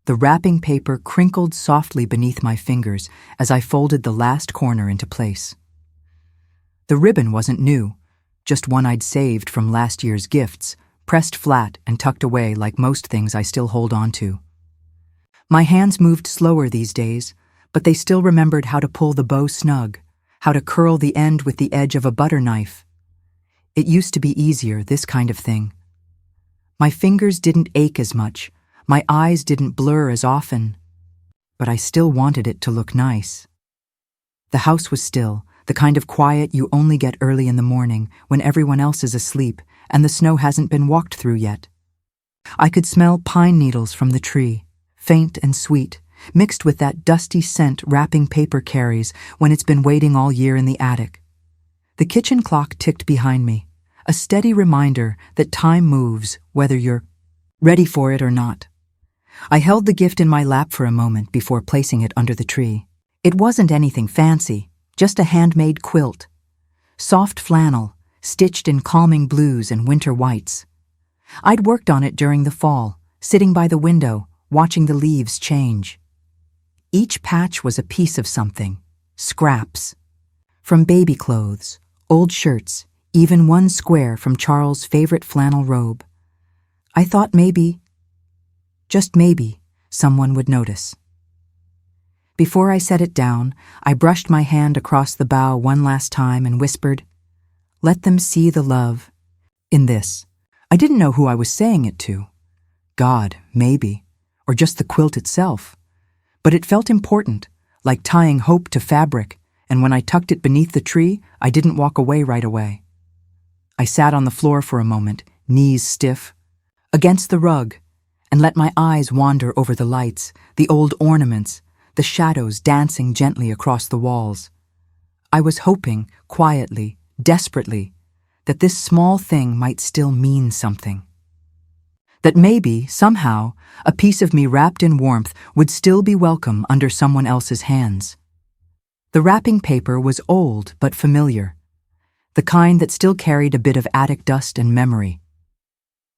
The wrapping paper crinkled softly beneath my fingers as I folded the last corner into place. The ribbon wasn't new, just one I'd saved from last year's gifts, pressed flat and tucked away like most things I still hold on to. My hands moved slower these days, but they still remembered how to pull the bow snug, how to curl the end with the edge of a butter knife. It used to be easier, this kind of thing. My fingers didn't ache as much, my eyes didn't blur as often, but I still wanted it to look nice. The house was still, the kind of quiet you only get early in the morning when everyone else is asleep and the snow hasn't been walked through yet. I could smell pine needles from the tree, faint and sweet, mixed with that dusty scent wrapping paper carries when it's been waiting all year in the attic. The kitchen clock ticked behind me, a steady reminder that time moves whether you're ready for it or not. I held the gift in my lap for a moment before placing it under the tree. It wasn't anything fancy, just a handmade quilt. Soft flannel, stitched in calming blues and winter whites. I'd worked on it during the fall, sitting by the window, watching the leaves change. Each patch was a piece of something, scraps. From baby clothes, old shirts, even one square from Charles' favorite flannel robe. I thought maybe, just maybe, someone would notice. Before I set it down, I brushed my hand across the bough one last time and whispered, "Let them see the love in this." I didn't know who I was saying it to. God, maybe, or just the quilt itself. But it felt important, like tying hope to fabric, and when I tucked it beneath the tree, I didn't walk away right away. I sat on the floor for a moment, knees stiff, against the rug, and let my eyes wander over the lights, the old ornaments, the shadows dancing gently across the walls. I was hoping, quietly, desperately, that this small thing might still mean something. That maybe, somehow, a piece of me wrapped in warmth would still be welcome under someone else's hands. The wrapping paper was old but familiar, the kind that still carried a bit of attic dust and memory.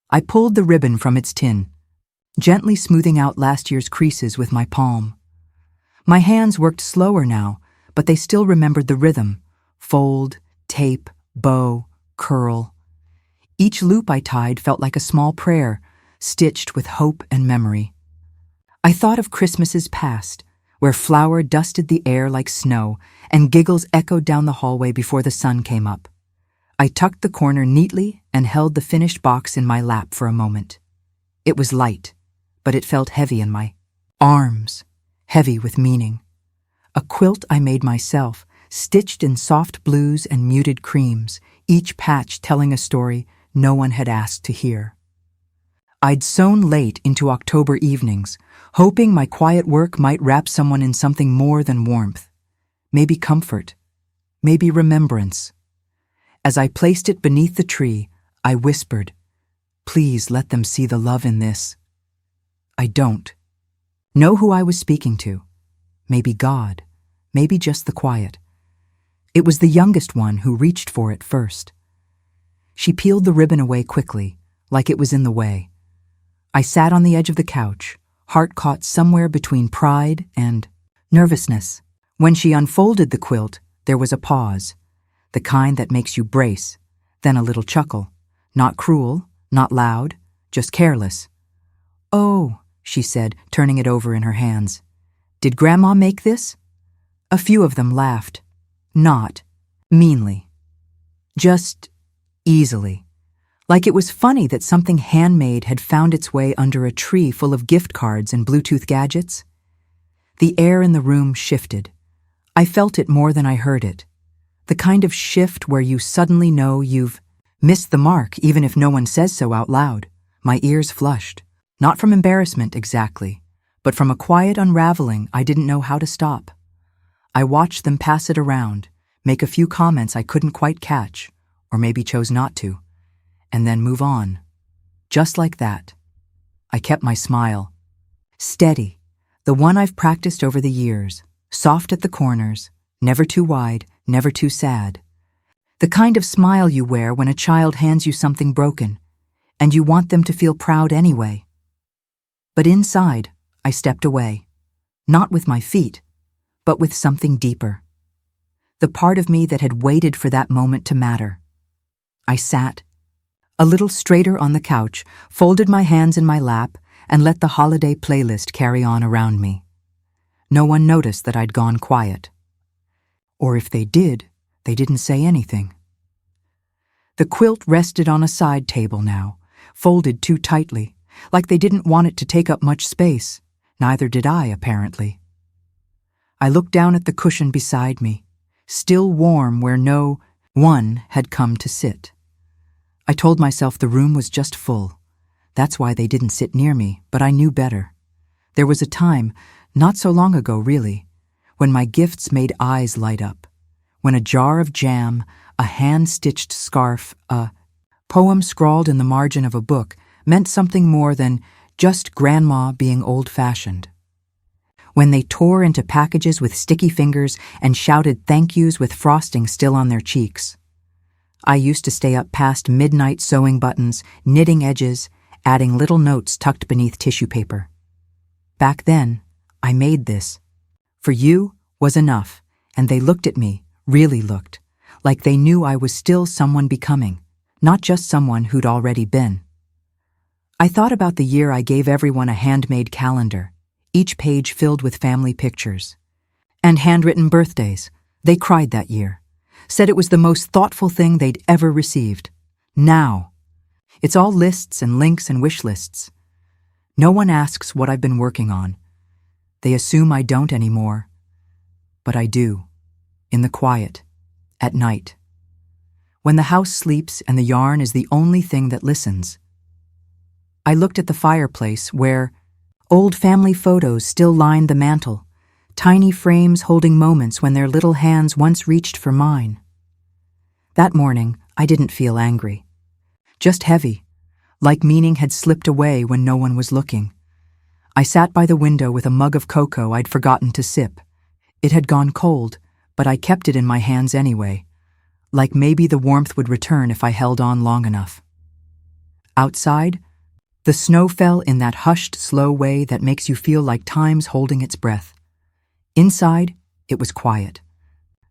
I pulled the ribbon from its tin, gently smoothing out last year's creases with my palm. My hands worked slower now, but they still remembered the rhythm: fold, tape, bow, curl. Each loop I tied felt like a small prayer, stitched with hope and memory. I thought of Christmases past, where flour dusted the air like snow and giggles echoed down the hallway before the sun came up. I tucked the corner neatly and held the finished box in my lap for a moment. It was light, but it felt heavy in my arms, heavy with meaning. A quilt I made myself, stitched in soft blues and muted creams, each patch telling a story no one had asked to hear. I'd sewn late into October evenings, hoping my quiet work might wrap someone in something more than warmth. Maybe comfort, maybe remembrance. As I placed it beneath the tree, I whispered, "Please let them see the love in this." I don't know who I was speaking to. Maybe God, maybe just the quiet. It was the youngest one who reached for it first. She peeled the ribbon away quickly, like it was in the way. I sat on the edge of the couch, heart caught somewhere between pride and nervousness. When she unfolded the quilt, there was a pause, the kind that makes you brace, then a little chuckle. Not cruel, not loud, just careless. "Oh," she said, turning it over in her hands. "Did Grandma make this?" A few of them laughed. Not meanly. Just easily. Like it was funny that something handmade had found its way under a tree full of gift cards and Bluetooth gadgets. The air in the room shifted. I felt it more than I heard it. The kind of shift where you suddenly know you've missed the mark even if no one says so out loud. My ears flushed. Not from embarrassment exactly, but from a quiet unraveling I didn't know how to stop. I watched them pass it around, make a few comments I couldn't quite catch, or maybe chose not to, and then move on. Just like that. I kept my smile. Steady, the one I've practiced over the years, soft at the corners, never too wide, never too sad. The kind of smile you wear when a child hands you something broken, and you want them to feel proud anyway. But inside, I stepped away, not with my feet, but with something deeper. The part of me that had waited for that moment to matter. I sat, a little straighter on the couch, folded my hands in my lap, and let the holiday playlist carry on around me. No one noticed that I'd gone quiet. Or if they did, they didn't say anything. The quilt rested on a side table now, folded too tightly, like they didn't want it to take up much space. Neither did I, apparently. I looked down at the cushion beside me, still warm where no one had come to sit. I told myself the room was just full. That's why they didn't sit near me, but I knew better. There was a time, not so long ago really, when my gifts made eyes light up, when a jar of jam, a hand-stitched scarf, a poem scrawled in the margin of a book meant something more than just grandma being old-fashioned. When they tore into packages with sticky fingers and shouted thank yous with frosting still on their cheeks. I used to stay up past midnight sewing buttons, knitting edges, adding little notes tucked beneath tissue paper. Back then, I made this. For you was enough, and they looked at me, really looked, like they knew I was still someone becoming, not just someone who'd already been. I thought about the year I gave everyone a handmade calendar, each page filled with family pictures. And handwritten birthdays. They cried that year, said it was the most thoughtful thing they'd ever received. Now, it's all lists and links and wish lists. No one asks what I've been working on. They assume I don't anymore. But I do, in the quiet, at night. When the house sleeps and the yarn is the only thing that listens. I looked at the fireplace where old family photos still lined the mantel, tiny frames holding moments when their little hands once reached for mine. That morning, I didn't feel angry. Just heavy, like meaning had slipped away when no one was looking. I sat by the window with a mug of cocoa I'd forgotten to sip. It had gone cold, but I kept it in my hands anyway, like maybe the warmth would return if I held on long enough. Outside, the snow fell in that hushed, slow way that makes you feel like time's holding its breath. Inside, it was quiet.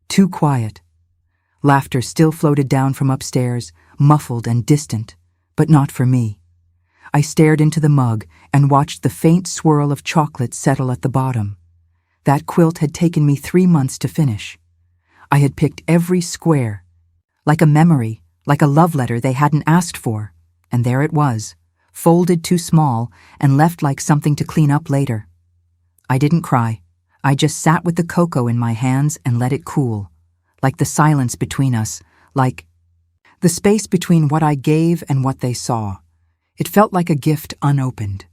Too quiet. Laughter still floated down from upstairs, muffled and distant, but not for me. I stared into the mug and watched the faint swirl of chocolate settle at the bottom. That quilt had taken me 3 months to finish. I had picked every square, like a memory, like a love letter they hadn't asked for, and there it was, folded too small and left like something to clean up later. I didn't cry. I just sat with the cocoa in my hands and let it cool, like the silence between us, like the space between what I gave and what they saw. It felt like a gift unopened,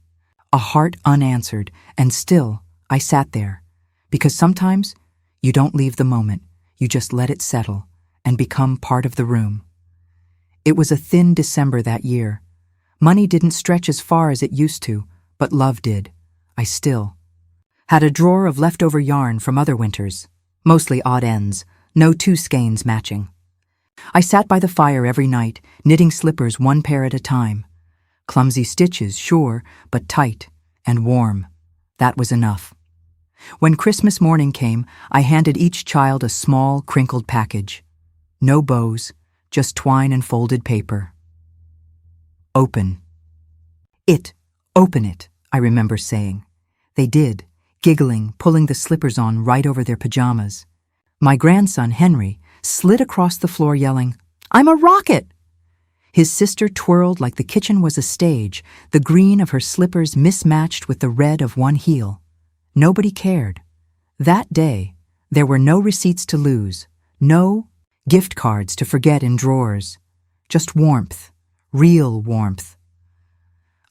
a heart unanswered, and still I sat there, because sometimes you don't leave the moment, you just let it settle and become part of the room. It was a thin December that year. Money didn't stretch as far as it used to, but love did. I still had a drawer of leftover yarn from other winters, mostly odd ends, no 2 skeins matching. I sat by the fire every night, knitting slippers 1 pair at a time. Clumsy stitches, sure, but tight and warm. That was enough. When Christmas morning came, I handed each child a small, crinkled package. No bows, just twine and folded paper. Open. Open it, I remember saying. They did, giggling, pulling the slippers on right over their pajamas. My grandson, Henry, slid across the floor yelling, "I'm a rocket!" His sister twirled like the kitchen was a stage, the green of her slippers mismatched with the red of one heel. Nobody cared. That day, there were no receipts to lose, no gift cards to forget in drawers. Just warmth. Real warmth.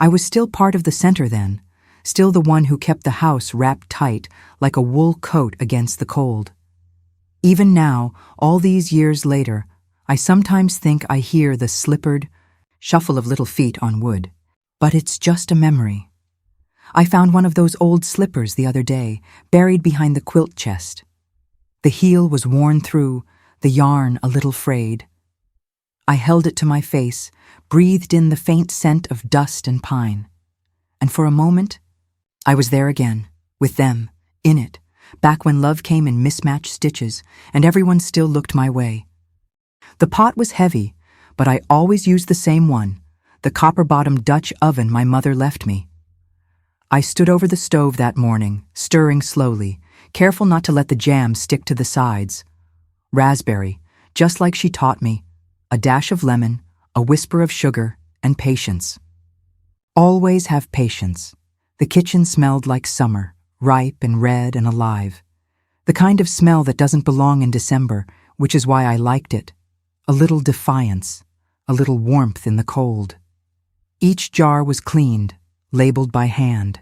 I was still part of the center then, still the one who kept the house wrapped tight like a wool coat against the cold. Even now, all these years later, I sometimes think I hear the slippered shuffle of little feet on wood. But it's just a memory. I found one of those old slippers the other day, buried behind the quilt chest. The heel was worn through, the yarn a little frayed. I held it to my face, breathed in the faint scent of dust and pine. And for a moment, I was there again, with them, in it, back when love came in mismatched stitches, and everyone still looked my way. The pot was heavy, but I always used the same one, the copper-bottomed Dutch oven my mother left me. I stood over the stove that morning, stirring slowly, careful not to let the jam stick to the sides. Raspberry, just like she taught me, a dash of lemon, a whisper of sugar, and patience. Always have patience. The kitchen smelled like summer, ripe and red and alive. The kind of smell that doesn't belong in December, which is why I liked it. A little defiance, a little warmth in the cold. Each jar was cleaned, labeled by hand.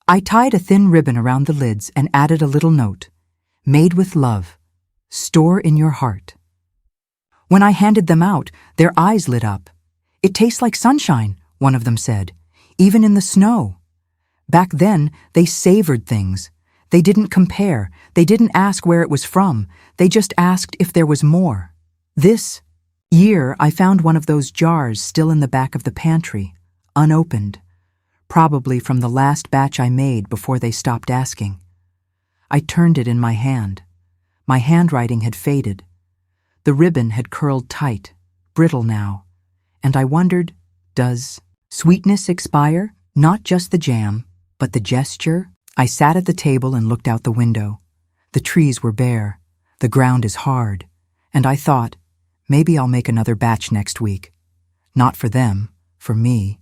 I tied a thin ribbon around the lids and added a little note. Made with love. Store in your heart. When I handed them out, their eyes lit up. It tastes like sunshine, one of them said, even in the snow. Back then, they savored things. They didn't compare. They didn't ask where it was from. They just asked if there was more. This year, I found one of those jars still in the back of the pantry, unopened, probably from the last batch I made before they stopped asking. I turned it in my hand. My handwriting had faded. The ribbon had curled tight, brittle now, and I wondered, does sweetness expire? Not just the jam, but the gesture? I sat at the table and looked out the window. The trees were bare, the ground is hard, and I thought, maybe I'll make another batch next week. Not for them, for me.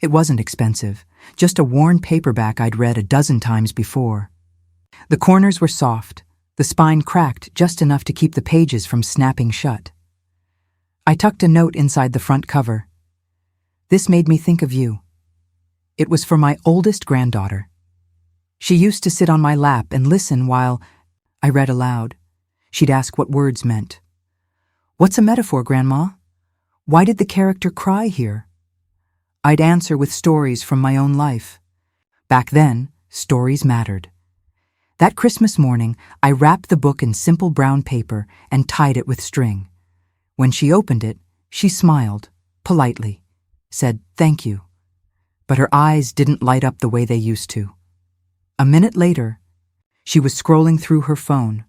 It wasn't expensive, just a worn paperback I'd read a dozen times before. The corners were soft, the spine cracked just enough to keep the pages from snapping shut. I tucked a note inside the front cover. This made me think of you. It was for my oldest granddaughter. She used to sit on my lap and listen while I read aloud. She'd ask what words meant. What's a metaphor, Grandma? Why did the character cry here? I'd answer with stories from my own life. Back then, stories mattered. That Christmas morning, I wrapped the book in simple brown paper and tied it with string. When she opened it, she smiled, politely, said thank you. But her eyes didn't light up the way they used to. A minute later, she was scrolling through her phone.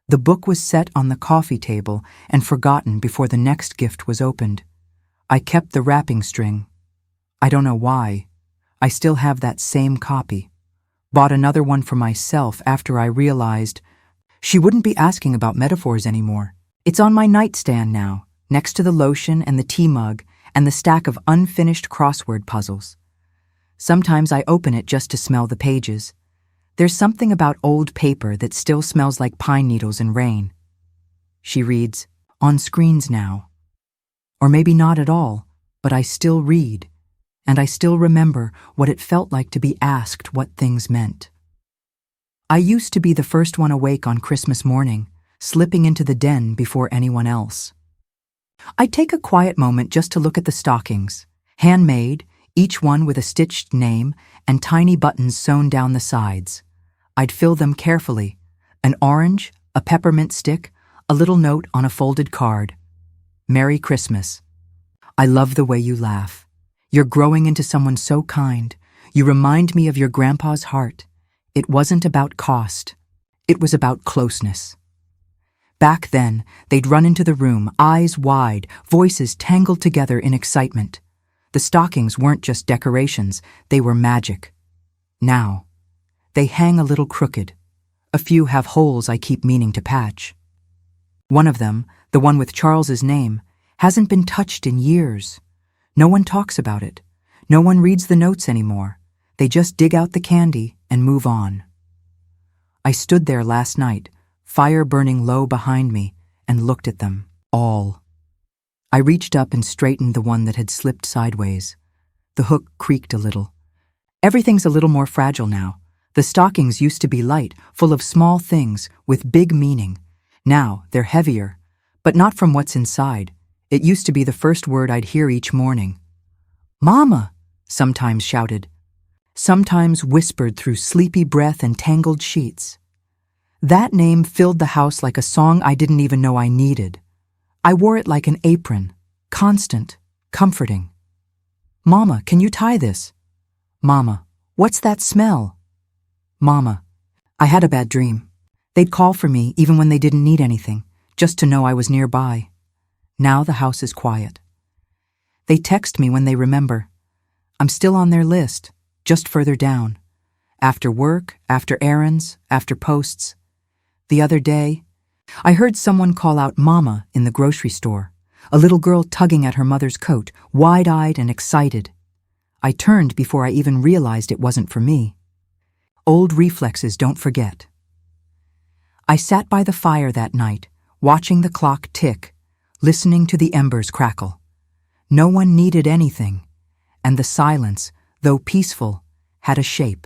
The book was set on the coffee table and forgotten before the next gift was opened. I kept the wrapping string. I don't know why. I still have that same copy. Bought another one for myself after I realized she wouldn't be asking about metaphors anymore. It's on my nightstand now, next to the lotion and the tea mug and the stack of unfinished crossword puzzles. Sometimes I open it just to smell the pages. There's something about old paper that still smells like pine needles and rain. She reads, on screens now. Or maybe not at all, but I still read. And I still remember what it felt like to be asked what things meant. I used to be the first one awake on Christmas morning, slipping into the den before anyone else. I'd take a quiet moment just to look at the stockings, handmade, each one with a stitched name and tiny buttons sewn down the sides. I'd fill them carefully, an orange, a peppermint stick, a little note on a folded card. Merry Christmas. I love the way you laugh. You're growing into someone so kind. You remind me of your grandpa's heart. It wasn't about cost. It was about closeness. Back then, they'd run into the room, eyes wide, voices tangled together in excitement. The stockings weren't just decorations, they were magic. Now, they hang a little crooked. A few have holes I keep meaning to patch. One of them, the one with Charles's name, hasn't been touched in years. No one talks about it. No one reads the notes anymore. They just dig out the candy and move on. I stood there last night, fire burning low behind me, and looked at them, all. I reached up and straightened the one that had slipped sideways. The hook creaked a little. Everything's a little more fragile now. The stockings used to be light, full of small things, with big meaning. Now they're heavier, but not from what's inside. It used to be the first word I'd hear each morning. Mama, sometimes shouted, sometimes whispered through sleepy breath and tangled sheets. That name filled the house like a song I didn't even know I needed. I wore it like an apron, constant, comforting. Mama, can you tie this? Mama, What's that smell? Mama. I had a bad dream. They'd call for me even when they didn't need anything, just to know I was nearby. Now the house is quiet. They text me when they remember. I'm still on their list, just further down. After work, after errands, after posts. The other day, I heard someone call out Mama in the grocery store, a little girl tugging at her mother's coat, wide-eyed and excited. I turned before I even realized it wasn't for me. Old reflexes don't forget. I sat by the fire that night, watching the clock tick, listening to the embers crackle. No one needed anything, and the silence, though peaceful, had a shape.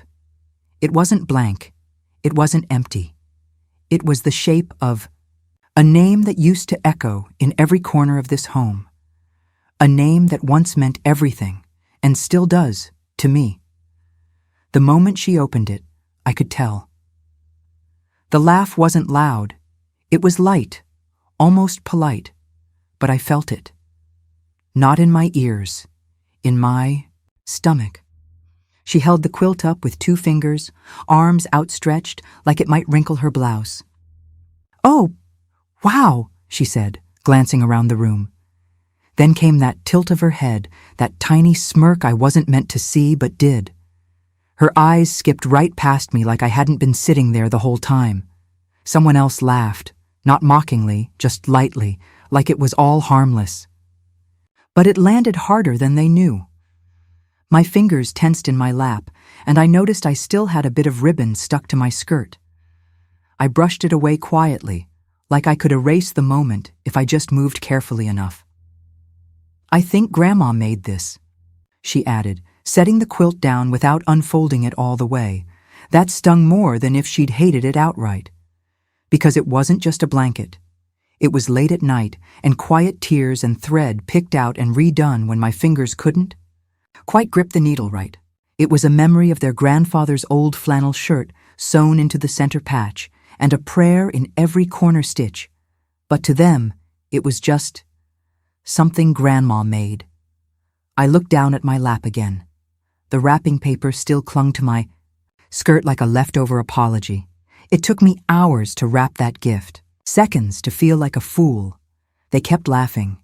It wasn't blank. It wasn't empty. It was the shape of a name that used to echo in every corner of this home. A name that once meant everything, and still does, to me. The moment she opened it, I could tell. The laugh wasn't loud. It was light, almost polite, but I felt it. Not in my ears, in my stomach. She held the quilt up with 2 fingers, arms outstretched like it might wrinkle her blouse. "Oh, wow," she said, glancing around the room. Then came that tilt of her head, that tiny smirk I wasn't meant to see but did. Her eyes skipped right past me like I hadn't been sitting there the whole time. Someone else laughed, not mockingly, just lightly, like it was all harmless. But it landed harder than they knew. My fingers tensed in my lap, and I noticed I still had a bit of ribbon stuck to my skirt. I brushed it away quietly, like I could erase the moment if I just moved carefully enough. "I think Grandma made this," she added, setting the quilt down without unfolding it all the way. That stung more than if she'd hated it outright. Because it wasn't just a blanket. It was late at night, and quiet tears and thread picked out and redone when my fingers couldn't quite grip the needle right. It was a memory of their grandfather's old flannel shirt sewn into the center patch, and a prayer in every corner stitch. But to them, it was just something Grandma made. I looked down at my lap again. The wrapping paper still clung to my skirt like a leftover apology. It took me hours to wrap that gift, seconds to feel like a fool. They kept laughing.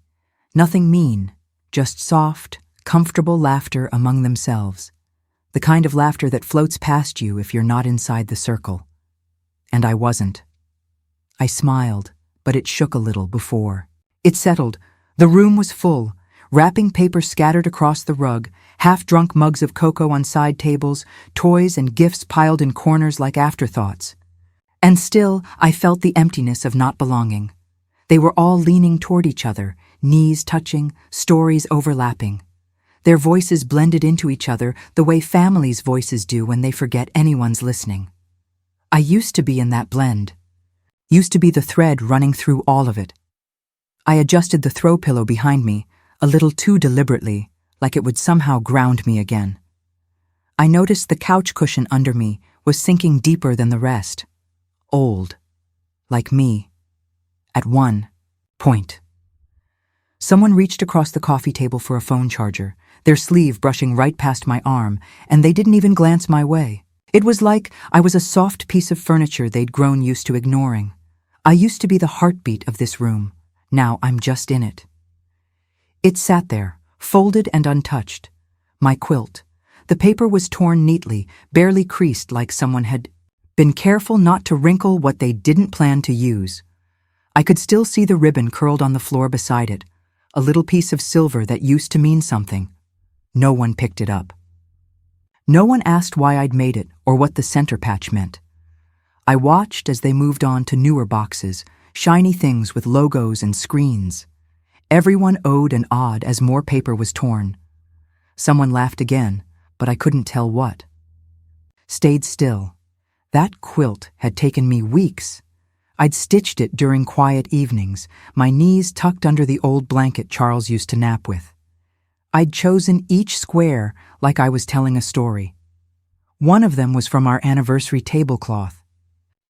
Nothing mean, just soft, comfortable laughter among themselves. The kind of laughter that floats past you if you're not inside the circle. And I wasn't. I smiled, but it shook a little before. It settled. The room was full. Wrapping paper scattered across the rug, half-drunk mugs of cocoa on side tables, toys and gifts piled in corners like afterthoughts. And still, I felt the emptiness of not belonging. They were all leaning toward each other, knees touching, stories overlapping. Their voices blended into each other the way families' voices do when they forget anyone's listening. I used to be in that blend. Used to be the thread running through all of it. I adjusted the throw pillow behind me, a little too deliberately, like it would somehow ground me again. I noticed the couch cushion under me was sinking deeper than the rest. Old. Like me. At one point. Someone reached across the coffee table for a phone charger, their sleeve brushing right past my arm, and they didn't even glance my way. It was like I was a soft piece of furniture they'd grown used to ignoring. I used to be the heartbeat of this room. Now I'm just in it. It sat there, folded and untouched. My quilt. The paper was torn neatly, barely creased like someone had been careful not to wrinkle what they didn't plan to use. I could still see the ribbon curled on the floor beside it, a little piece of silver that used to mean something. No one picked it up. No one asked why I'd made it or what the center patch meant. I watched as they moved on to newer boxes, shiny things with logos and screens. Everyone owed and awed as more paper was torn. Someone laughed again, but I couldn't tell what. Stayed still. That quilt had taken me weeks. I'd stitched it during quiet evenings, my knees tucked under the old blanket Charles used to nap with. I'd chosen each square like I was telling a story. One of them was from our anniversary tablecloth.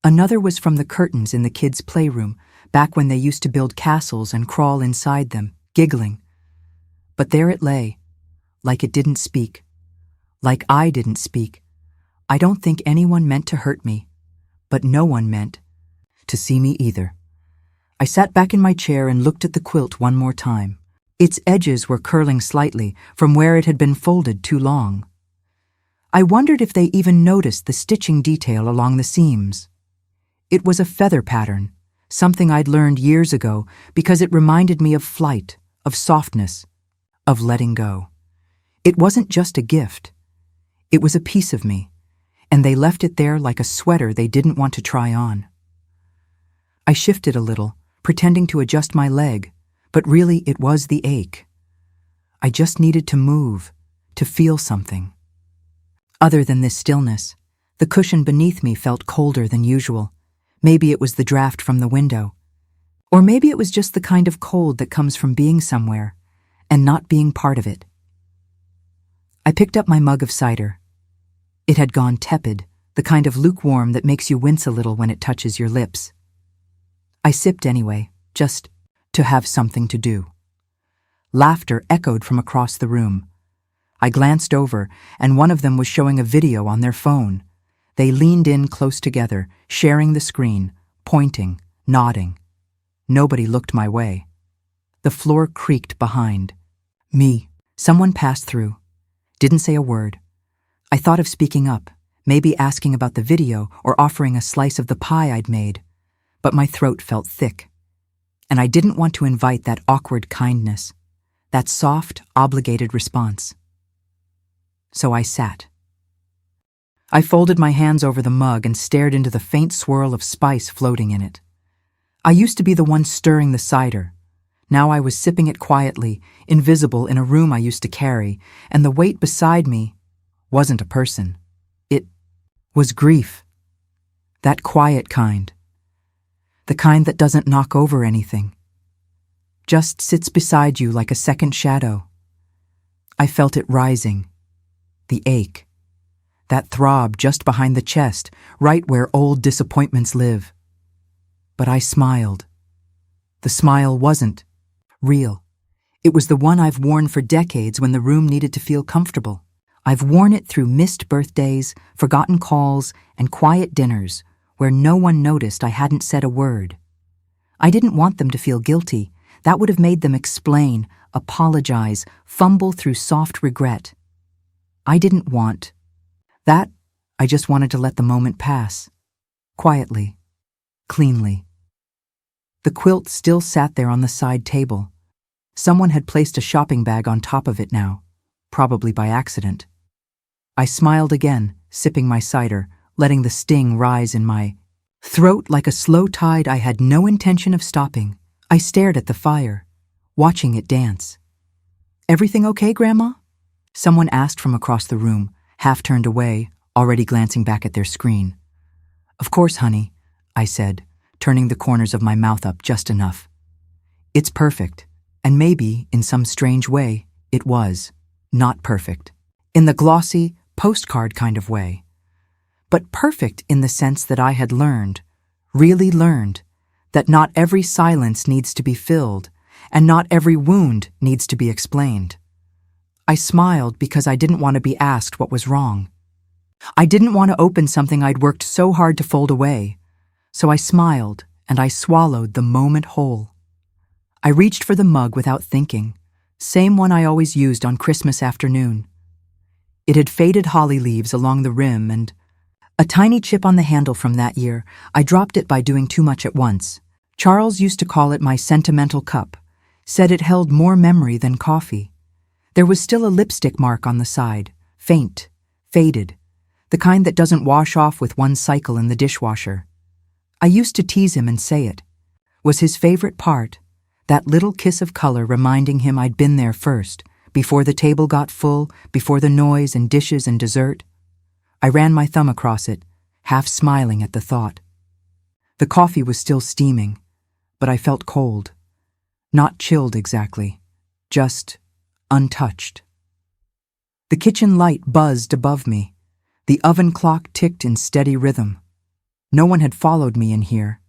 Another was from the curtains in the kids' playroom, back when they used to build castles and crawl inside them, giggling. But there it lay, like it didn't speak. Like I didn't speak, I don't think anyone meant to hurt me, but no one meant to see me either. I sat back in my chair and looked at the quilt one more time. Its edges were curling slightly from where it had been folded too long. I wondered if they even noticed the stitching detail along the seams. It was a feather pattern, something I'd learned years ago because it reminded me of flight, of softness, of letting go. It wasn't just a gift. It was a piece of me, and they left it there like a sweater they didn't want to try on. I shifted a little, pretending to adjust my leg, but really it was the ache. I just needed to move, to feel something. Other than this stillness, the cushion beneath me felt colder than usual. Maybe it was the draft from the window. Or maybe it was just the kind of cold that comes from being somewhere and not being part of it. I picked up my mug of cider. It had gone tepid, the kind of lukewarm that makes you wince a little when it touches your lips. I sipped anyway, just to have something to do. Laughter echoed from across the room. I glanced over, and one of them was showing a video on their phone. They leaned in close together, sharing the screen, pointing, nodding. Nobody looked my way. The floor creaked behind me. Someone passed through. Didn't say a word. I thought of speaking up, maybe asking about the video or offering a slice of the pie I'd made, but my throat felt thick. And I didn't want to invite that awkward kindness, that soft, obligated response. So I sat. I folded my hands over the mug and stared into the faint swirl of spice floating in it. I used to be the one stirring the cider. Now I was sipping it quietly, invisible in a room I used to carry, and the weight beside me wasn't a person. It was grief. That quiet kind. The kind that doesn't knock over anything. Just sits beside you like a second shadow. I felt it rising. The ache. That throb just behind the chest, right where old disappointments live. But I smiled. The smile wasn't real. It was the one I've worn for decades when the room needed to feel comfortable. I've worn it through missed birthdays, forgotten calls, and quiet dinners where no one noticed I hadn't said a word. I didn't want them to feel guilty. That would have made them explain, apologize, fumble through soft regret. I didn't want that. I just wanted to let the moment pass. Quietly. Cleanly. The quilt still sat there on the side table. Someone had placed a shopping bag on top of it now, probably by accident. I smiled again, sipping my cider, letting the sting rise in my throat like a slow tide I had no intention of stopping. I stared at the fire, watching it dance. "Everything okay, Grandma?" Someone asked from across the room, half turned away, already glancing back at their screen. "Of course, honey," I said, turning the corners of my mouth up just enough. It's perfect, and maybe, in some strange way, it was not perfect. In the glossy, postcard kind of way. But perfect in the sense that I had learned, really learned, that not every silence needs to be filled, and not every wound needs to be explained. I smiled because I didn't want to be asked what was wrong. I didn't want to open something I'd worked so hard to fold away. So I smiled, and I swallowed the moment whole. I reached for the mug without thinking, same one I always used on Christmas afternoon. It had faded holly leaves along the rim and a tiny chip on the handle from that year. I dropped it by doing too much at once. Charles used to call it my sentimental cup, said it held more memory than coffee. There was still a lipstick mark on the side, faint, faded, the kind that doesn't wash off with one cycle in the dishwasher. I used to tease him and say it was his favorite part, that little kiss of color reminding him I'd been there first, before the table got full, before the noise and dishes and dessert. I ran my thumb across it, half smiling at the thought. The coffee was still steaming, but I felt cold. Not chilled exactly, just untouched. The kitchen light buzzed above me. The oven clock ticked in steady rhythm. No one had followed me in here.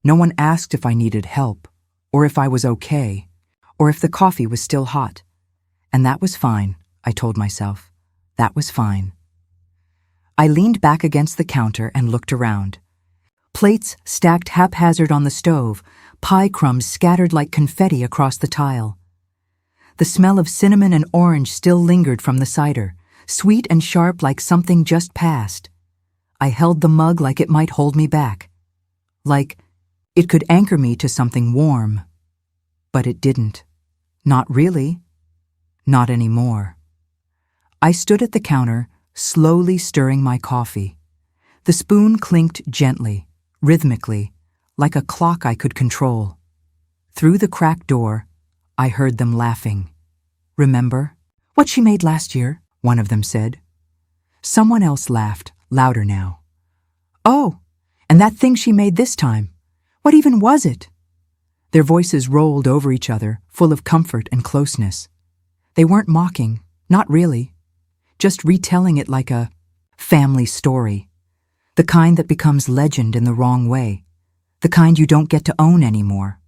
No one asked if I needed help, or if I was okay, or if the coffee was still hot. And that was fine, I told myself. That was fine. I leaned back against the counter and looked around. Plates stacked haphazard on the stove, pie crumbs scattered like confetti across the tile. The smell of cinnamon and orange still lingered from the cider, sweet and sharp like something just passed. I held the mug like it might hold me back, like it could anchor me to something warm. But it didn't. Not really. Not anymore. I stood at the counter, slowly stirring my coffee. The spoon clinked gently, rhythmically, like a clock I could control. Through the cracked door, I heard them laughing. "Remember what she made last year?" one of them said. Someone else laughed, louder now. "Oh, and that thing she made this time, what even was it?" Their voices rolled over each other, full of comfort and closeness. They weren't mocking, not really, just retelling it like a family story, the kind that becomes legend in the wrong way, the kind you don't get to own anymore.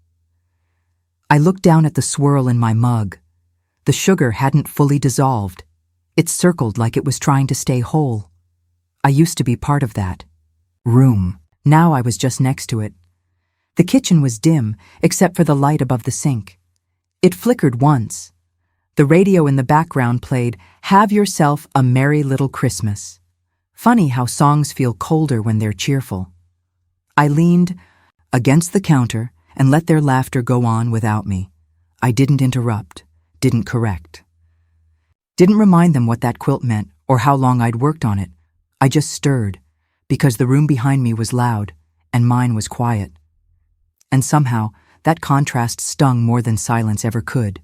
I looked down at the swirl in my mug. The sugar hadn't fully dissolved. It circled like it was trying to stay whole. I used to be part of that room. Now I was just next to it. The kitchen was dim, except for the light above the sink. It flickered once. The radio in the background played "Have Yourself a Merry Little Christmas." Funny how songs feel colder when they're cheerful. I leaned against the counter and let their laughter go on without me. I didn't interrupt, didn't correct. Didn't remind them what that quilt meant or how long I'd worked on it. I just stirred, because the room behind me was loud and mine was quiet. And somehow, that contrast stung more than silence ever could.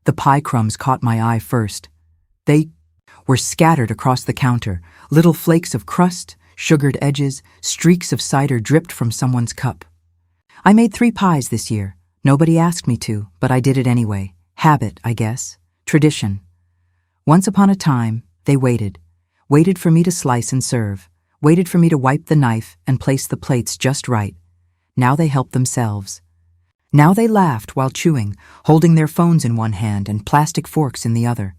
The pie crumbs caught my eye first. They were scattered across the counter, little flakes of crust, sugared edges, streaks of cider dripped from someone's cup. I made 3 pies this year. Nobody asked me to, but I did it anyway. Habit, I guess. Tradition. Once upon a time, they waited for me to slice and serve, waited for me to wipe the knife and place the plates just right. Now they helped themselves. Now they laughed while chewing, holding their phones in one hand and plastic forks in the other.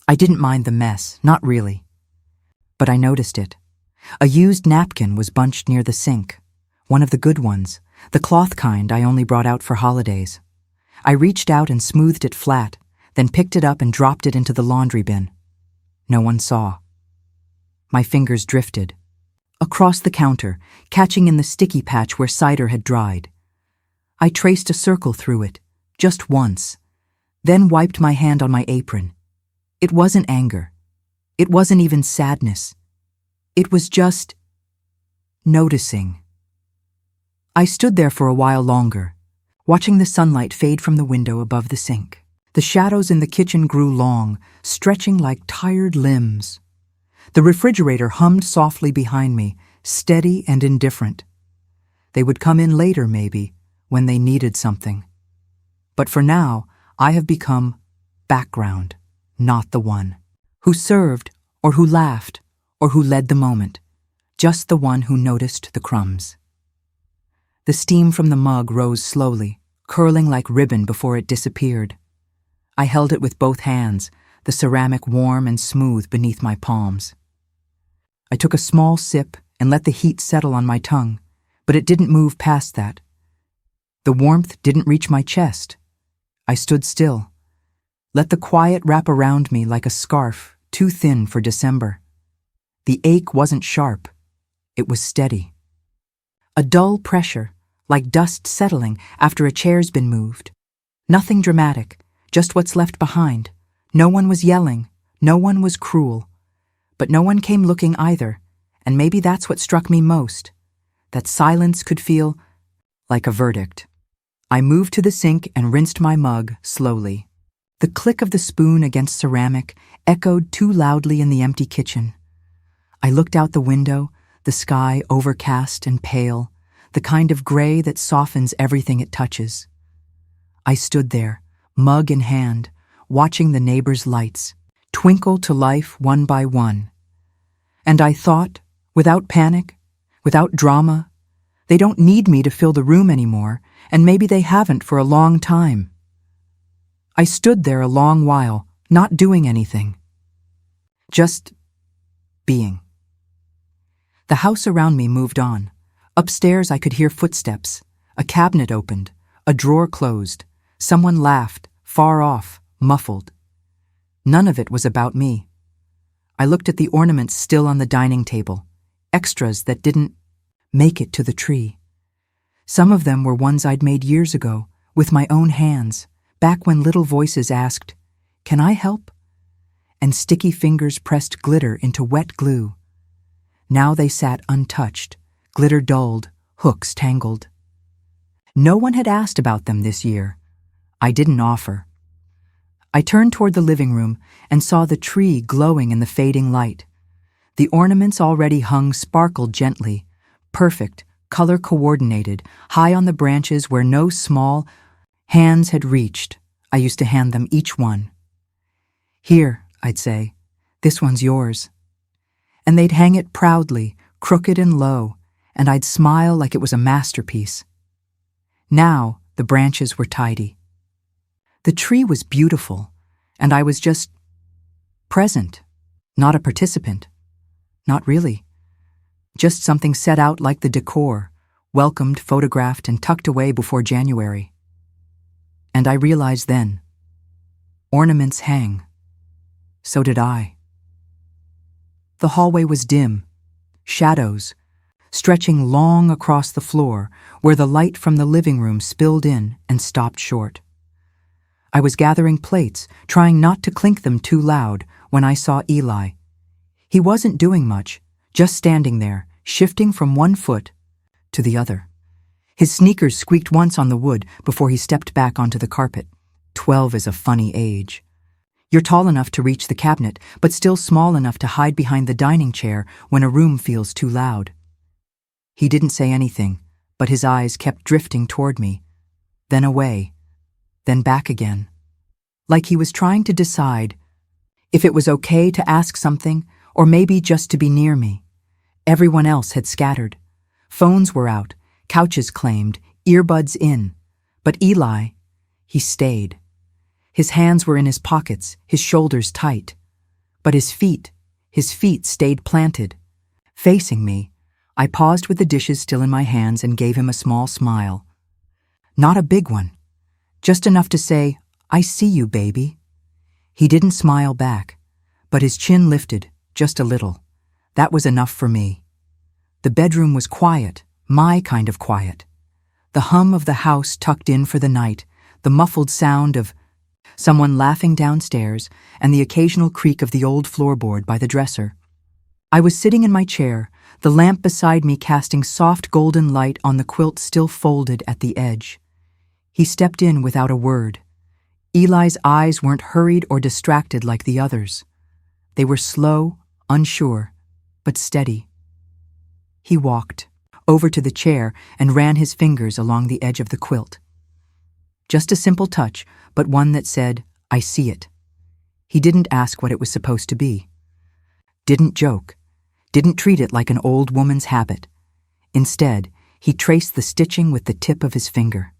I didn't mind the mess, not really. But I noticed it. A used napkin was bunched near the sink. One of the good ones, the cloth kind I only brought out for holidays. I reached out and smoothed it flat, then picked it up and dropped it into the laundry bin. No one saw. My fingers drifted across the counter, catching in the sticky patch where cider had dried. I traced a circle through it, just once, then wiped my hand on my apron. It wasn't anger. It wasn't even sadness. It was just noticing. I stood there for a while longer, watching the sunlight fade from the window above the sink. The shadows in the kitchen grew long, stretching like tired limbs. The refrigerator hummed softly behind me, steady and indifferent. They would come in later, maybe, when they needed something. But for now, I have become background, not the one who served, or who laughed, or who led the moment, just the one who noticed the crumbs. The steam from the mug rose slowly, curling like ribbon before it disappeared. I held it with both hands, the ceramic warm and smooth beneath my palms. I took a small sip and let the heat settle on my tongue, but it didn't move past that. The warmth didn't reach my chest. I stood still, let the quiet wrap around me like a scarf too thin for December. The ache wasn't sharp. It was steady. A dull pressure, like dust settling after a chair's been moved. Nothing dramatic, just what's left behind. No one was yelling, no one was cruel. But no one came looking either, and maybe that's what struck me most, that silence could feel like a verdict. I moved to the sink and rinsed my mug slowly. The click of the spoon against ceramic echoed too loudly in the empty kitchen. I looked out the window, the sky overcast and pale, the kind of gray that softens everything it touches. I stood there, mug in hand, watching the neighbors' lights twinkle to life one by one. And I thought, without panic, without drama, they don't need me to fill the room anymore, and maybe they haven't for a long time. I stood there a long while, not doing anything. Just being. The house around me moved on. Upstairs I could hear footsteps. A cabinet opened. A drawer closed. Someone laughed, far off, muffled. None of it was about me. I looked at the ornaments still on the dining table, extras that didn't make it to the tree. Some of them were ones I'd made years ago, with my own hands, back when little voices asked, "Can I help?" And sticky fingers pressed glitter into wet glue. Now they sat untouched, glitter dulled, hooks tangled. No one had asked about them this year. I didn't offer. I turned toward the living room and saw the tree glowing in the fading light. The ornaments already hung sparkled gently, perfect, color-coordinated, high on the branches where no small hands had reached. I used to hand them each one. "Here," I'd say, "this one's yours." And they'd hang it proudly, crooked and low, and I'd smile like it was a masterpiece. Now the branches were tidy. The tree was beautiful, and I was just present, not a participant. Not really. Just something set out like the decor, welcomed, photographed, and tucked away before January. And I realized then, ornaments hang. So did I. The hallway was dim, shadows, stretching long across the floor where the light from the living room spilled in and stopped short. I was gathering plates, trying not to clink them too loud, when I saw Eli. He wasn't doing much, just standing there, shifting from one foot to the other. His sneakers squeaked once on the wood before he stepped back onto the carpet. 12 is a funny age. You're tall enough to reach the cabinet, but still small enough to hide behind the dining chair when a room feels too loud. He didn't say anything, but his eyes kept drifting toward me, then away, then back again. Like he was trying to decide if it was okay to ask something or maybe just to be near me. Everyone else had scattered. Phones were out, couches claimed, earbuds in. But Eli, he stayed. His hands were in his pockets, his shoulders tight. But his feet stayed planted. Facing me, I paused with the dishes still in my hands and gave him a small smile. Not a big one, just enough to say, "I see you, baby." He didn't smile back, but his chin lifted, just a little. That was enough for me. The bedroom was quiet, my kind of quiet. The hum of the house tucked in for the night, the muffled sound of someone laughing downstairs, and the occasional creak of the old floorboard by the dresser. I was sitting in my chair, the lamp beside me casting soft golden light on the quilt still folded at the edge. He stepped in without a word. Eli's eyes weren't hurried or distracted like the others. They were slow, unsure, but steady. He walked over to the chair and ran his fingers along the edge of the quilt. Just a simple touch, but one that said, "I see it." He didn't ask what it was supposed to be. Didn't joke. Didn't treat it like an old woman's habit. Instead, he traced the stitching with the tip of his finger.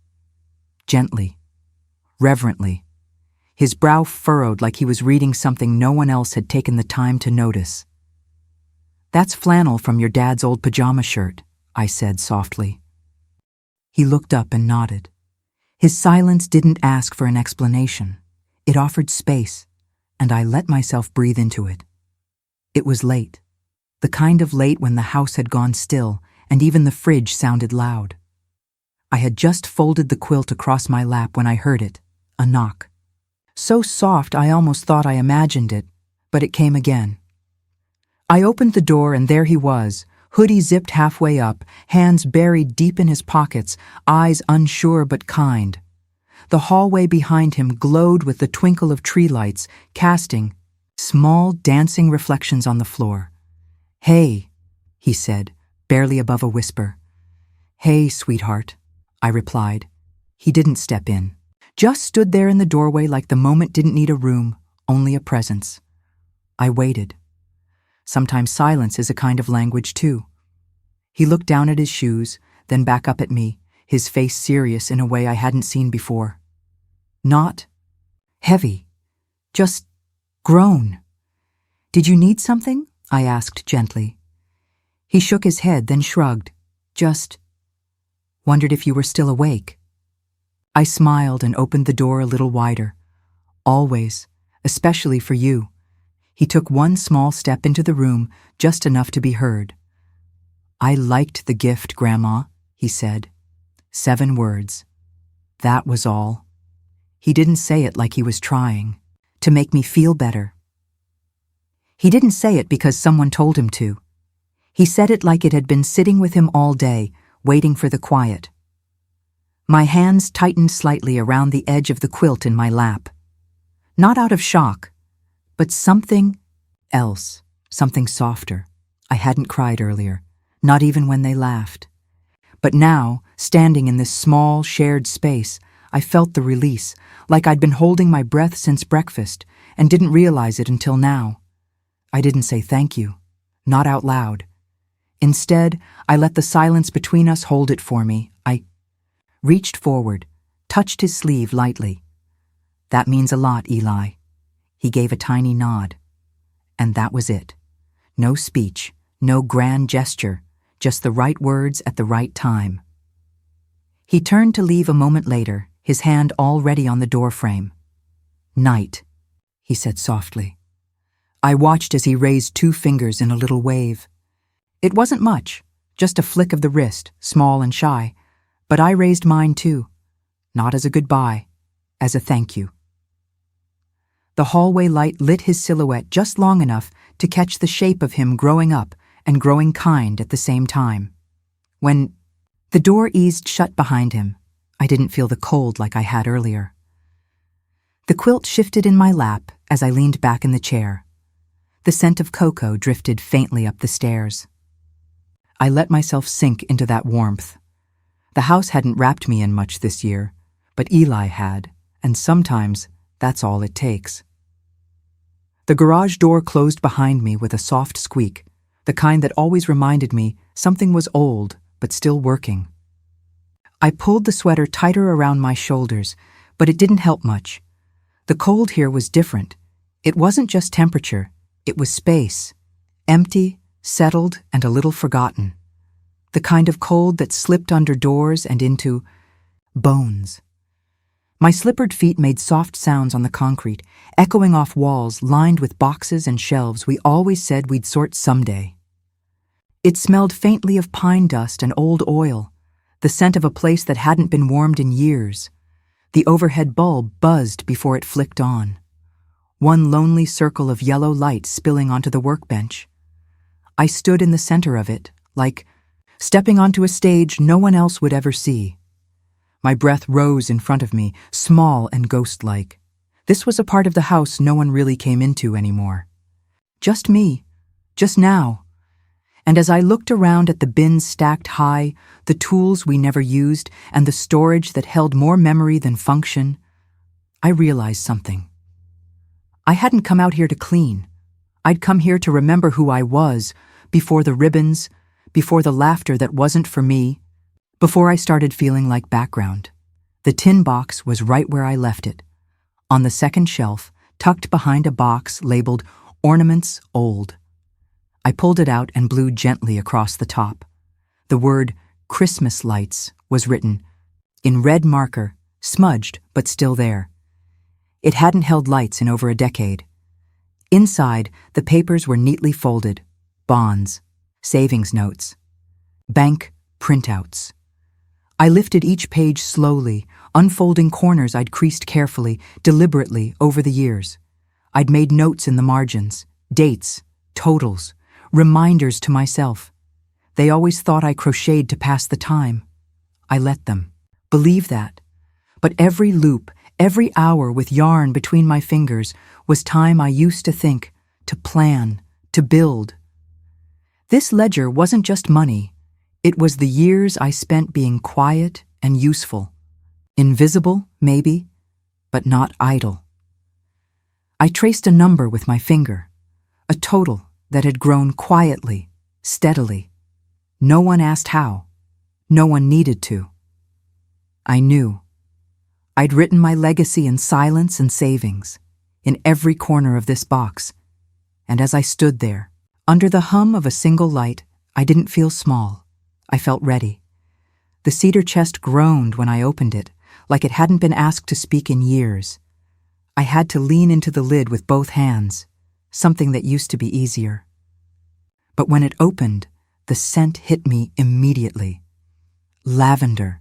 Gently, reverently, his brow furrowed like he was reading something no one else had taken the time to notice. "That's flannel from your dad's old pajama shirt," I said softly. He looked up and nodded. His silence didn't ask for an explanation. It offered space, and I let myself breathe into it. It was late, the kind of late when the house had gone still and even the fridge sounded loud. I had just folded the quilt across my lap when I heard it, a knock. So soft I almost thought I imagined it, but it came again. I opened the door and there he was, hoodie zipped halfway up, hands buried deep in his pockets, eyes unsure but kind. The hallway behind him glowed with the twinkle of tree lights, casting small dancing reflections on the floor. "Hey," he said, barely above a whisper. "Hey, sweetheart," I replied. He didn't step in. Just stood there in the doorway like the moment didn't need a room, only a presence. I waited. Sometimes silence is a kind of language too. He looked down at his shoes, then back up at me, his face serious in a way I hadn't seen before. Not heavy, just grown. "Did you need something?" I asked gently. He shook his head, then shrugged. Just wondered if you were still awake. I smiled and opened the door a little wider. Always, especially for you. He took one small step into the room, just enough to be heard. I liked the gift, Grandma, he said. 7 words. That was all. He didn't say it like he was trying to make me feel better. He didn't say it because someone told him to. He said it like it had been sitting with him all day, waiting for the quiet. My hands tightened slightly around the edge of the quilt in my lap. Not out of shock, but something else, something softer. I hadn't cried earlier, not even when they laughed. But now, standing in this small, shared space, I felt the release, like I'd been holding my breath since breakfast and didn't realize it until now. I didn't say thank you, not out loud. Instead, I let the silence between us hold it for me. I reached forward, touched his sleeve lightly. That means a lot, Eli. He gave a tiny nod. And that was it. No speech, no grand gesture, just the right words at the right time. He turned to leave a moment later, his hand already on the doorframe. Night, he said softly. I watched as he raised 2 fingers in a little wave. It wasn't much, just a flick of the wrist, small and shy, but I raised mine too, not as a goodbye, as a thank you. The hallway light lit his silhouette just long enough to catch the shape of him growing up and growing kind at the same time. When the door eased shut behind him, I didn't feel the cold like I had earlier. The quilt shifted in my lap as I leaned back in the chair. The scent of cocoa drifted faintly up the stairs. I let myself sink into that warmth. The house hadn't wrapped me in much this year, but Eli had, and sometimes that's all it takes. The garage door closed behind me with a soft squeak, the kind that always reminded me something was old but still working. I pulled the sweater tighter around my shoulders, but it didn't help much. The cold here was different. It wasn't just temperature, it was space. Empty, settled, and a little forgotten. The kind of cold that slipped under doors and into bones. My slippered feet made soft sounds on the concrete, echoing off walls lined with boxes and shelves we always said we'd sort someday. It smelled faintly of pine dust and old oil, the scent of a place that hadn't been warmed in years. The overhead bulb buzzed before it flicked on. One lonely circle of yellow light spilling onto the workbench. I stood in the center of it, like stepping onto a stage no one else would ever see. My breath rose in front of me, small and ghost-like. This was a part of the house no one really came into anymore. Just me, just now. And as I looked around at the bins stacked high, the tools we never used, and the storage that held more memory than function, I realized something. I hadn't come out here to clean. I'd come here to remember who I was, before the ribbons, before the laughter that wasn't for me, before I started feeling like background. The tin box was right where I left it, on the second shelf, tucked behind a box labeled Ornaments Old. I pulled it out and blew gently across the top. The word Christmas lights was written, in red marker, smudged but still there. It hadn't held lights in over a decade. Inside, the papers were neatly folded. Bonds, savings notes, bank printouts. I lifted each page slowly, unfolding corners I'd creased carefully, deliberately over the years. I'd made notes in the margins, dates, totals, reminders to myself. They always thought I crocheted to pass the time. I let them believe that. But every loop, every hour with yarn between my fingers was time I used to think, to plan, to build. This ledger wasn't just money. It was the years I spent being quiet and useful. Invisible, maybe, but not idle. I traced a number with my finger, a total that had grown quietly, steadily. No one asked how. No one needed to. I knew. I'd written my legacy in silence and savings, in every corner of this box. And as I stood there, under the hum of a single light, I didn't feel small. I felt ready. The cedar chest groaned when I opened it, like it hadn't been asked to speak in years. I had to lean into the lid with both hands, something that used to be easier. But when it opened, the scent hit me immediately. Lavender.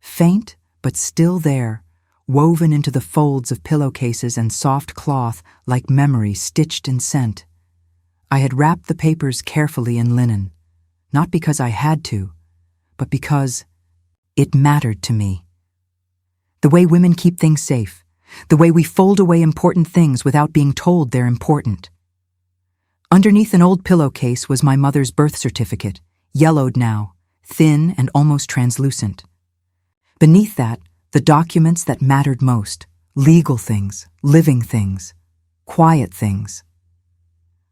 Faint, but still there, woven into the folds of pillowcases and soft cloth like memory stitched in scent. I had wrapped the papers carefully in linen, not because I had to, but because it mattered to me. The way women keep things safe, the way we fold away important things without being told they're important. Underneath an old pillowcase was my mother's birth certificate, yellowed now, thin and almost translucent. Beneath that, the documents that mattered most, legal things, living things, quiet things.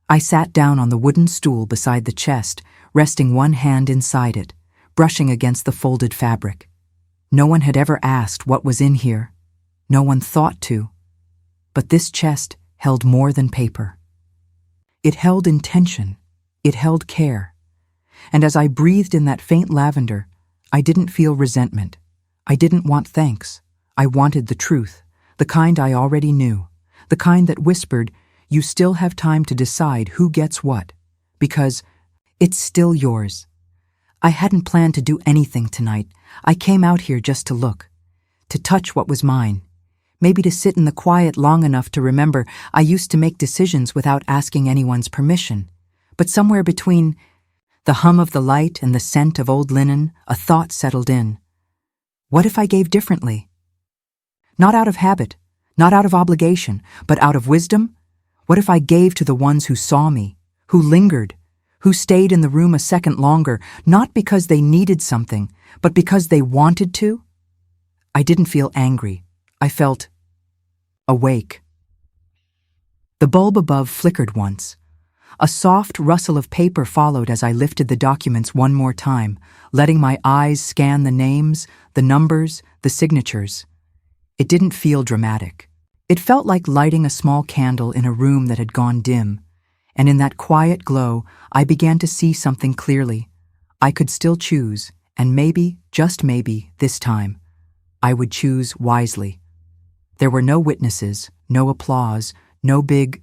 I sat down on the wooden stool beside the chest, resting one hand inside it, brushing against the folded fabric. No one had ever asked what was in here. No one thought to. But this chest held more than paper. It held intention. It held care. And as I breathed in that faint lavender, I didn't feel resentment. I didn't want thanks. I wanted the truth, the kind I already knew, the kind that whispered, "You still have time to decide who gets what, because it's still yours." I hadn't planned to do anything tonight. I came out here just to look, to touch what was mine, maybe to sit in the quiet long enough to remember I used to make decisions without asking anyone's permission. But somewhere between the hum of the light and the scent of old linen, a thought settled in. What if I gave differently? Not out of habit, not out of obligation, but out of wisdom? What if I gave to the ones who saw me, who lingered, who stayed in the room a second longer, not because they needed something, but because they wanted to? I didn't feel angry. I felt awake. The bulb above flickered once. A soft rustle of paper followed as I lifted the documents one more time, letting my eyes scan the names, the numbers, the signatures. It didn't feel dramatic. It felt like lighting a small candle in a room that had gone dim. And in that quiet glow, I began to see something clearly. I could still choose, and maybe, just maybe, this time, I would choose wisely. There were no witnesses, no applause, no big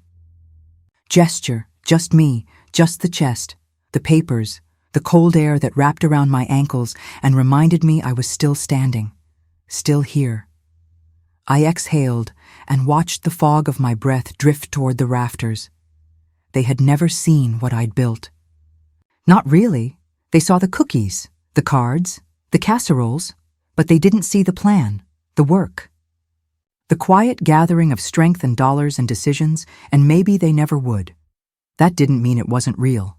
gesture, just me, just the chest, the papers, the cold air that wrapped around my ankles and reminded me I was still standing, still here. I exhaled and watched the fog of my breath drift toward the rafters. They had never seen what I'd built. Not really. They saw the cookies, the cards, the casseroles, but they didn't see the plan, the work. The quiet gathering of strength and dollars and decisions, and maybe they never would. That didn't mean it wasn't real.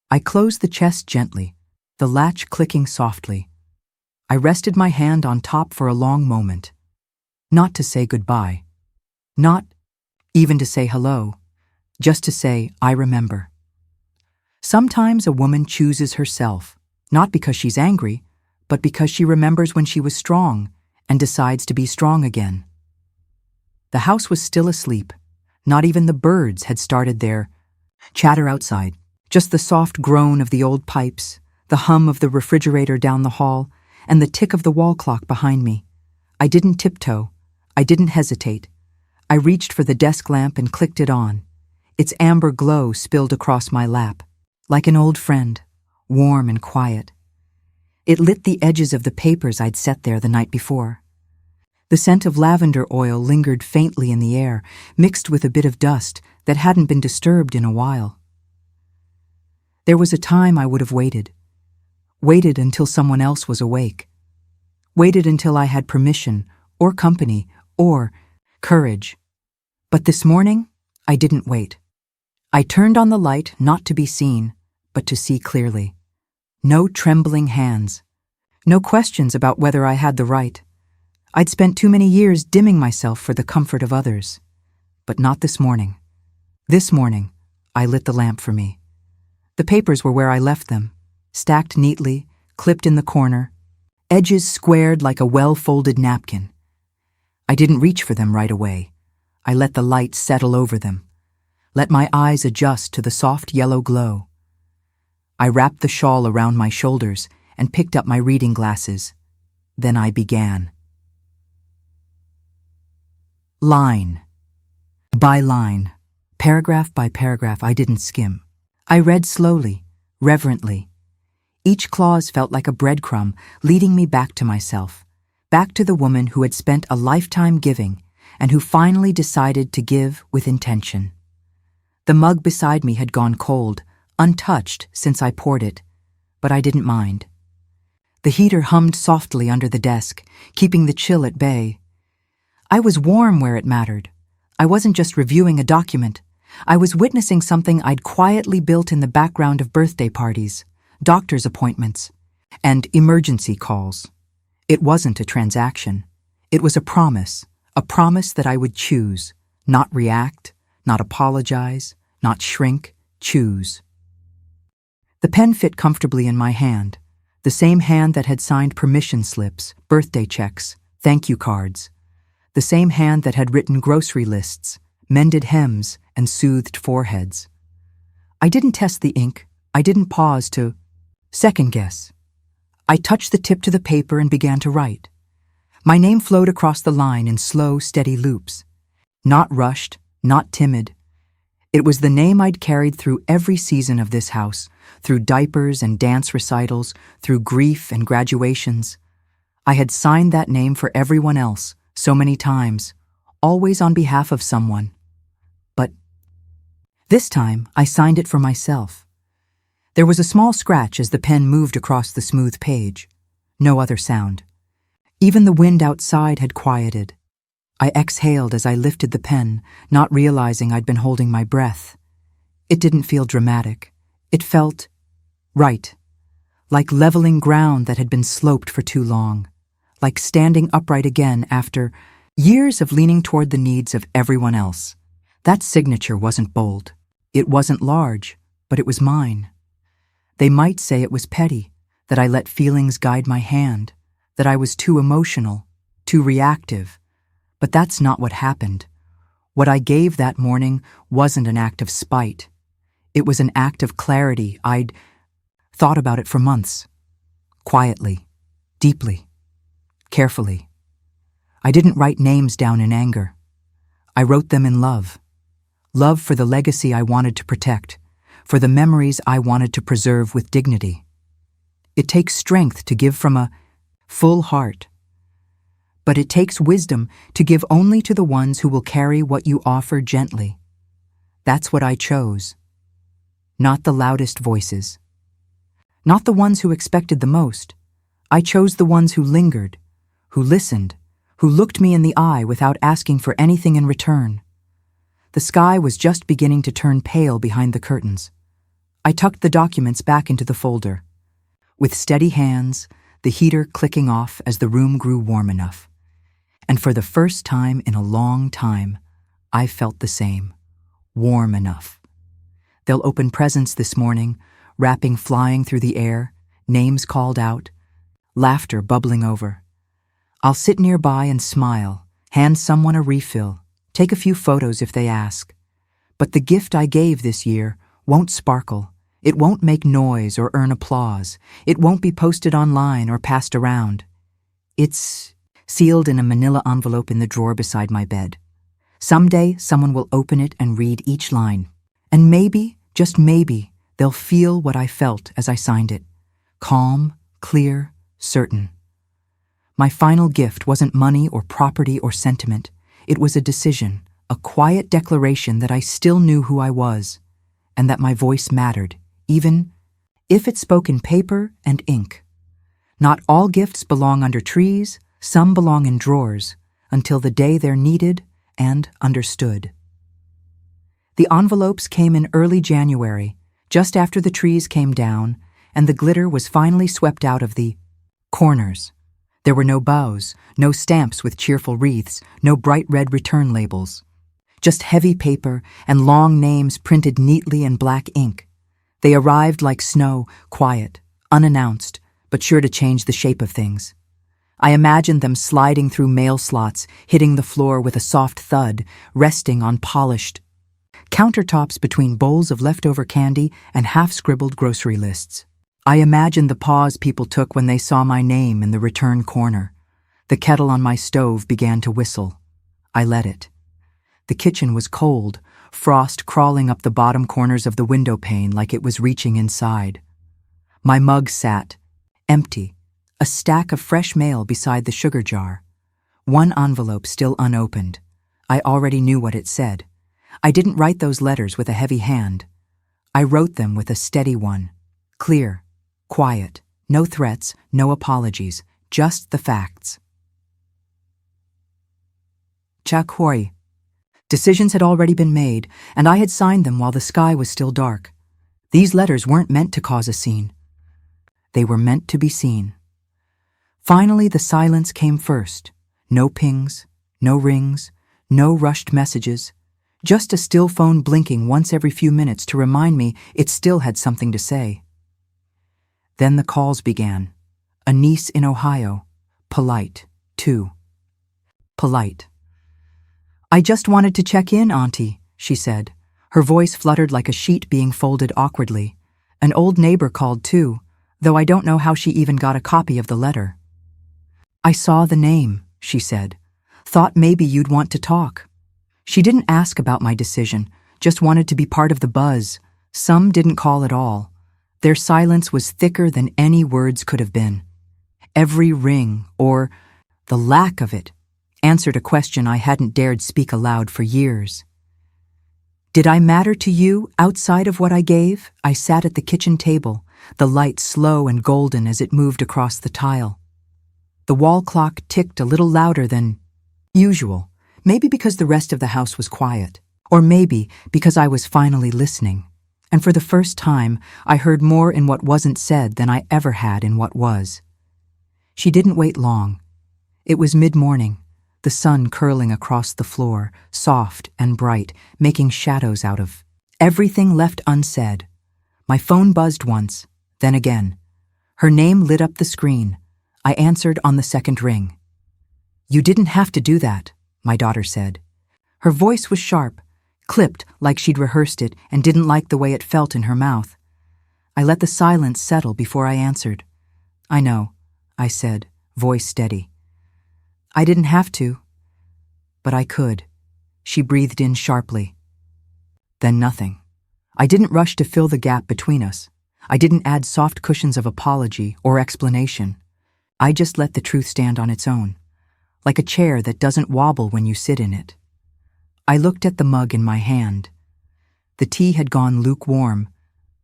I closed the chest gently, the latch clicking softly. I rested my hand on top for a long moment. Not to say goodbye. Not even to say hello. Just to say, I remember. Sometimes a woman chooses herself, not because she's angry, but because she remembers when she was strong and decides to be strong again. The house was still asleep. Not even the birds had started their chatter outside, just the soft groan of the old pipes, the hum of the refrigerator down the hall, and the tick of the wall clock behind me. I didn't tiptoe. I didn't hesitate. I reached for the desk lamp and clicked it on. Its amber glow spilled across my lap, like an old friend, warm and quiet. It lit the edges of the papers I'd set there the night before. The scent of lavender oil lingered faintly in the air, mixed with a bit of dust that hadn't been disturbed in a while. There was a time I would have waited until someone else was awake, waited until I had permission, or company, or courage. But this morning, I didn't wait. I turned on the light not to be seen, but to see clearly. No trembling hands. No questions about whether I had the right. I'd spent too many years dimming myself for the comfort of others. But not this morning. This morning, I lit the lamp for me. The papers were where I left them, stacked neatly, clipped in the corner, edges squared like a well-folded napkin. I didn't reach for them right away. I let the light settle over them. Let my eyes adjust to the soft yellow glow. I wrapped the shawl around my shoulders and picked up my reading glasses. Then I began. Line by line, paragraph by paragraph, I didn't skim. I read slowly, reverently. Each clause felt like a breadcrumb leading me back to myself, back to the woman who had spent a lifetime giving and who finally decided to give with intention. The mug beside me had gone cold, untouched since I poured it, but I didn't mind. The heater hummed softly under the desk, keeping the chill at bay. I was warm where it mattered. I wasn't just reviewing a document. I was witnessing something I'd quietly built in the background of birthday parties, doctor's appointments, and emergency calls. It wasn't a transaction. It was a promise that I would choose, not react, not apologize, not shrink, choose. The pen fit comfortably in my hand, the same hand that had signed permission slips, birthday checks, thank you cards, the same hand that had written grocery lists, mended hems, and soothed foreheads. I didn't test the ink. I didn't pause to second guess. I touched the tip to the paper and began to write. My name flowed across the line in slow, steady loops. Not rushed, not timid. It was the name I'd carried through every season of this house, through diapers and dance recitals, through grief and graduations. I had signed that name for everyone else, so many times, always on behalf of someone. But this time, I signed it for myself. There was a small scratch as the pen moved across the smooth page. No other sound. Even the wind outside had quieted. I exhaled as I lifted the pen, not realizing I'd been holding my breath. It didn't feel dramatic. It felt right, like leveling ground that had been sloped for too long, like standing upright again after years of leaning toward the needs of everyone else. That signature wasn't bold. It wasn't large, but it was mine. They might say it was petty, that I let feelings guide my hand, that I was too emotional, too reactive. But that's not what happened. What I gave that morning wasn't an act of spite. It was an act of clarity. I'd thought about it for months. Quietly, deeply, carefully. I didn't write names down in anger. I wrote them in love. Love for the legacy I wanted to protect, for the memories I wanted to preserve with dignity. It takes strength to give from a full heart. But it takes wisdom to give only to the ones who will carry what you offer gently. That's what I chose. Not the loudest voices. Not the ones who expected the most. I chose the ones who lingered, who listened, who looked me in the eye without asking for anything in return. The sky was just beginning to turn pale behind the curtains. I tucked the documents back into the folder. With steady hands, the heater clicking off as the room grew warm enough. And for the first time in a long time, I felt the same. Warm enough. They'll open presents this morning, wrapping flying through the air, names called out, laughter bubbling over. I'll sit nearby and smile, hand someone a refill, take a few photos if they ask. But the gift I gave this year won't sparkle. It won't make noise or earn applause. It won't be posted online or passed around. It's sealed in a manila envelope in the drawer beside my bed. Someday, someone will open it and read each line. And maybe, just maybe, they'll feel what I felt as I signed it. Calm, clear, certain. My final gift wasn't money or property or sentiment. It was a decision, a quiet declaration that I still knew who I was, and that my voice mattered, even if it spoke in paper and ink. Not all gifts belong under trees. Some belong in drawers until the day they're needed and understood. The envelopes came in early January, just after the trees came down and the glitter was finally swept out of the corners. There were no bows, no stamps with cheerful wreaths, no bright red return labels. Just heavy paper and long names printed neatly in black ink. They arrived like snow, quiet, unannounced, but sure to change the shape of things. I imagined them sliding through mail slots, hitting the floor with a soft thud, resting on polished countertops between bowls of leftover candy and half-scribbled grocery lists. I imagined the pause people took when they saw my name in the return corner. The kettle on my stove began to whistle. I let it. The kitchen was cold, frost crawling up the bottom corners of the window pane like it was reaching inside. My mug sat, empty, a stack of fresh mail beside the sugar jar. One envelope still unopened. I already knew what it said. I didn't write those letters with a heavy hand. I wrote them with a steady one. Clear, quiet, no threats, no apologies, just the facts. Chakhoi. Decisions had already been made, and I had signed them while the sky was still dark. These letters weren't meant to cause a scene. They were meant to be seen. Finally, the silence came first. No pings, no rings, no rushed messages, just a still phone blinking once every few minutes to remind me it still had something to say. Then the calls began. A niece in Ohio. Polite, too. Polite. "I just wanted to check in, Auntie," she said. Her voice fluttered like a sheet being folded awkwardly. An old neighbor called too, though I don't know how she even got a copy of the letter. "I saw the name," she said. "Thought maybe you'd want to talk." She didn't ask about my decision, just wanted to be part of the buzz. Some didn't call at all. Their silence was thicker than any words could have been. Every ring, or the lack of it, answered a question I hadn't dared speak aloud for years. Did I matter to you outside of what I gave? I sat at the kitchen table, the light slow and golden as it moved across the tile. The wall clock ticked a little louder than usual, maybe because the rest of the house was quiet, or maybe because I was finally listening. And for the first time, I heard more in what wasn't said than I ever had in what was. She didn't wait long. It was mid-morning, the sun curling across the floor, soft and bright, making shadows out of everything left unsaid. My phone buzzed once, then again. Her name lit up the screen. I answered on the second ring. "You didn't have to do that," my daughter said. Her voice was sharp, clipped like she'd rehearsed it and didn't like the way it felt in her mouth. I let the silence settle before I answered. "I know," I said, voice steady. "I didn't have to, but I could." She breathed in sharply. Then nothing. I didn't rush to fill the gap between us. I didn't add soft cushions of apology or explanation. I just let the truth stand on its own, like a chair that doesn't wobble when you sit in it. I looked at the mug in my hand. The tea had gone lukewarm,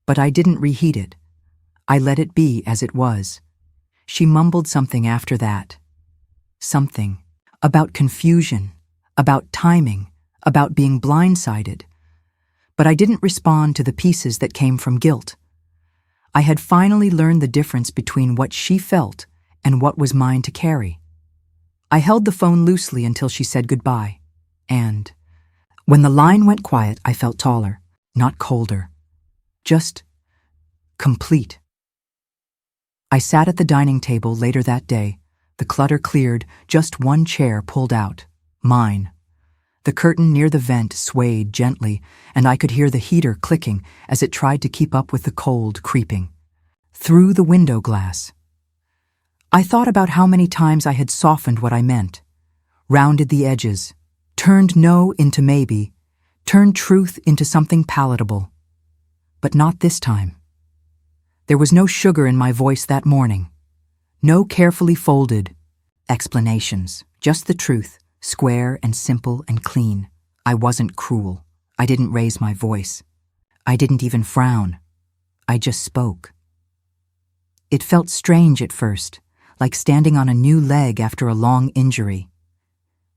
but I didn't reheat it. I let it be as it was. She mumbled something after that. Something about confusion, about timing, about being blindsided. But I didn't respond to the pieces that came from guilt. I had finally learned the difference between what she felt and what was mine to carry. I held the phone loosely until she said goodbye, and when the line went quiet, I felt taller, not colder, just complete. I sat at the dining table later that day, the clutter cleared, just one chair pulled out, mine. The curtain near the vent swayed gently, and I could hear the heater clicking as it tried to keep up with the cold creeping through the window glass. I thought about how many times I had softened what I meant, rounded the edges, turned no into maybe, turned truth into something palatable. But not this time. There was no sugar in my voice that morning. No carefully folded explanations, just the truth, square and simple and clean. I wasn't cruel. I didn't raise my voice. I didn't even frown. I just spoke. It felt strange at first, like standing on a new leg after a long injury.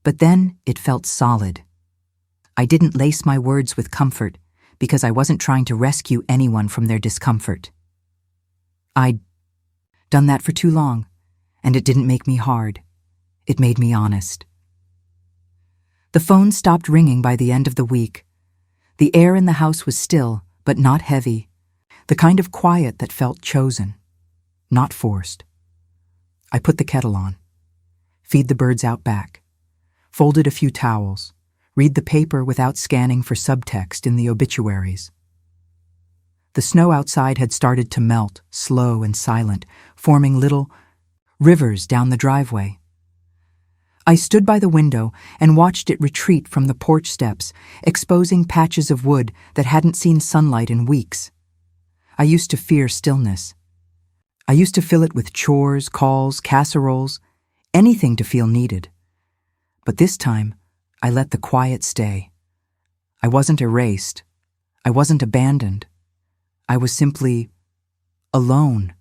But then it felt solid. I didn't lace my words with comfort because I wasn't trying to rescue anyone from their discomfort. I'd done that for too long, and it didn't make me hard. It made me honest. The phone stopped ringing by the end of the week. The air in the house was still, but not heavy, the kind of quiet that felt chosen, not forced. I put the kettle on, feed the birds out back, folded a few towels, read the paper without scanning for subtext in the obituaries. The snow outside had started to melt, slow and silent, forming little rivers down the driveway. I stood by the window and watched it retreat from the porch steps, exposing patches of wood that hadn't seen sunlight in weeks. I used to fear stillness. I used to fill it with chores, calls, casseroles, anything to feel needed. But this time, I let the quiet stay. I wasn't erased. I wasn't abandoned. I was simply alone.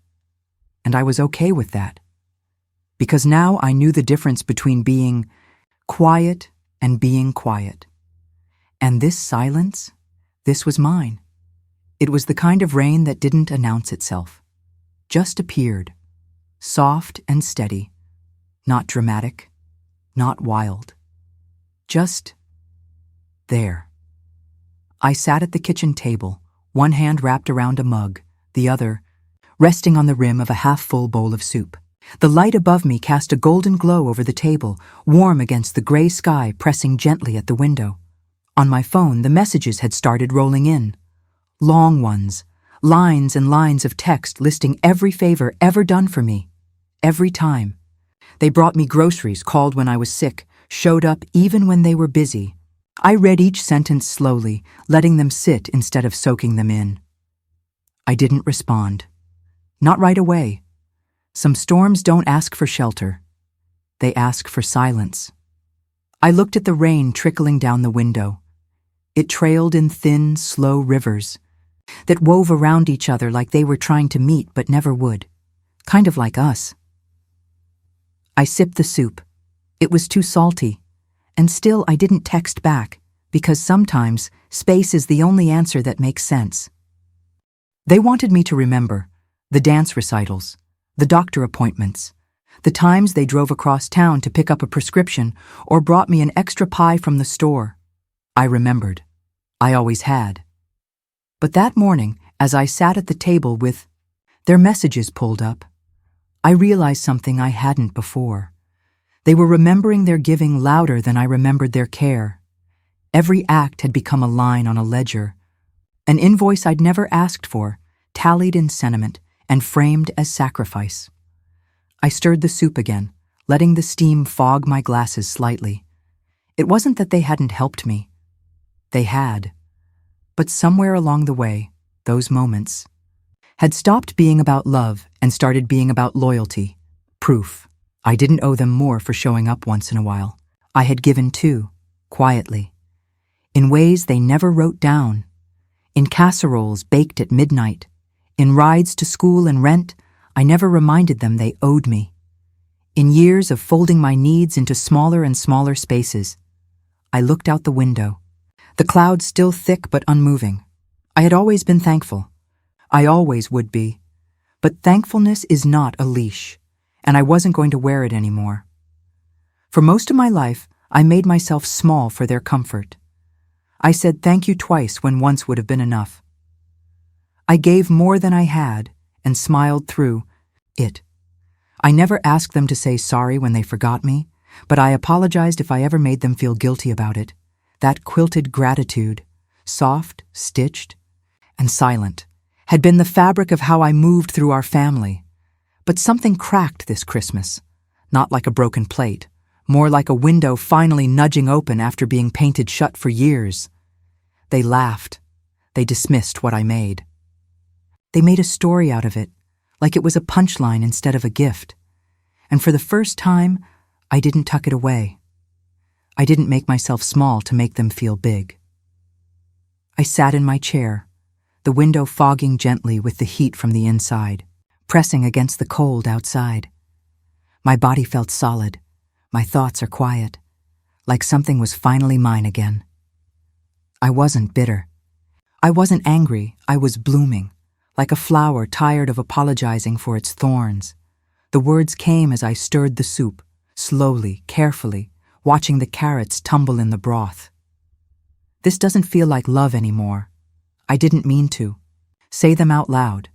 And I was okay with that. Because now I knew the difference between being quiet and being quiet. And this silence, this was mine. It was the kind of rain that didn't announce itself. Just appeared. Soft and steady. Not dramatic. Not wild. Just there. I sat at the kitchen table, one hand wrapped around a mug, the other resting on the rim of a half-full bowl of soup. The light above me cast a golden glow over the table, warm against the gray sky pressing gently at the window. On my phone, the messages had started rolling in. Long ones, lines and lines of text listing every favor ever done for me. Every time. They brought me groceries, called when I was sick, showed up even when they were busy. I read each sentence slowly, letting them sit instead of soaking them in. I didn't respond. Not right away. Some storms don't ask for shelter. They ask for silence. I looked at the rain trickling down the window. It trailed in thin, slow rivers that wove around each other like they were trying to meet but never would. Kind of like us. I sipped the soup. It was too salty. And still I didn't text back, because sometimes space is the only answer that makes sense. They wanted me to remember the dance recitals, the doctor appointments, the times they drove across town to pick up a prescription or brought me an extra pie from the store. I remembered. I always had. But that morning, as I sat at the table with their messages pulled up, I realized something I hadn't before. They were remembering their giving louder than I remembered their care. Every act had become a line on a ledger, an invoice I'd never asked for, tallied in sentiment and framed as sacrifice. I stirred the soup again, letting the steam fog my glasses slightly. It wasn't that they hadn't helped me. They had. But somewhere along the way, those moments had stopped being about love and started being about loyalty, proof. I didn't owe them more for showing up once in a while. I had given too, quietly, in ways they never wrote down, in casseroles baked at midnight, in rides to school and rent I never reminded them they owed me, in years of folding my needs into smaller and smaller spaces. I looked out the window, the clouds still thick but unmoving. I had always been thankful. I always would be. But thankfulness is not a leash, and I wasn't going to wear it anymore. For most of my life, I made myself small for their comfort. I said thank you twice when once would have been enough. I gave more than I had and smiled through it. I never asked them to say sorry when they forgot me, but I apologized if I ever made them feel guilty about it. That quilted gratitude, soft, stitched, and silent, had been the fabric of how I moved through our family. But something cracked this Christmas, not like a broken plate, more like a window finally nudging open after being painted shut for years. They laughed. They dismissed what I made. They made a story out of it, like it was a punchline instead of a gift. And for the first time, I didn't tuck it away. I didn't make myself small to make them feel big. I sat in my chair, the window fogging gently with the heat from the inside, pressing against the cold outside. My body felt solid. My thoughts are quiet, like something was finally mine again. I wasn't bitter. I wasn't angry. I was blooming, like a flower tired of apologizing for its thorns. The words came as I stirred the soup, slowly, carefully, watching the carrots tumble in the broth. This doesn't feel like love anymore. I didn't mean to say them out loud.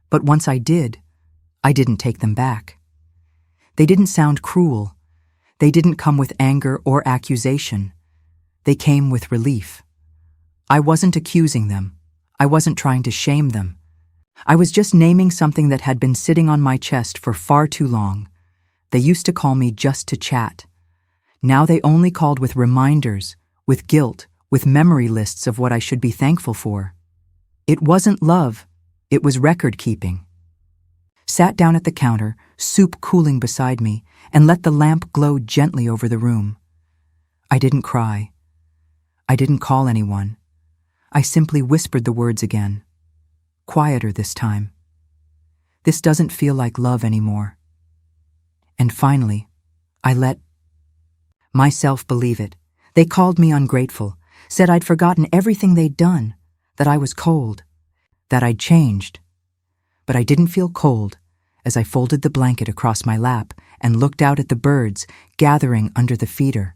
But once I did, I didn't take them back. They didn't sound cruel. They didn't come with anger or accusation. They came with relief. I wasn't accusing them. I wasn't trying to shame them. I was just naming something that had been sitting on my chest for far too long. They used to call me just to chat. Now they only called with reminders, with guilt, with memory lists of what I should be thankful for. It wasn't love, it was record-keeping. Sat down at the counter, soup cooling beside me, and let the lamp glow gently over the room. I didn't cry. I didn't call anyone. I simply whispered the words again. Quieter this time. This doesn't feel like love anymore. And finally, I let myself believe it. They called me ungrateful, said I'd forgotten everything they'd done, that I was cold, that I'd changed. But I didn't feel cold as I folded the blanket across my lap and looked out at the birds gathering under the feeder.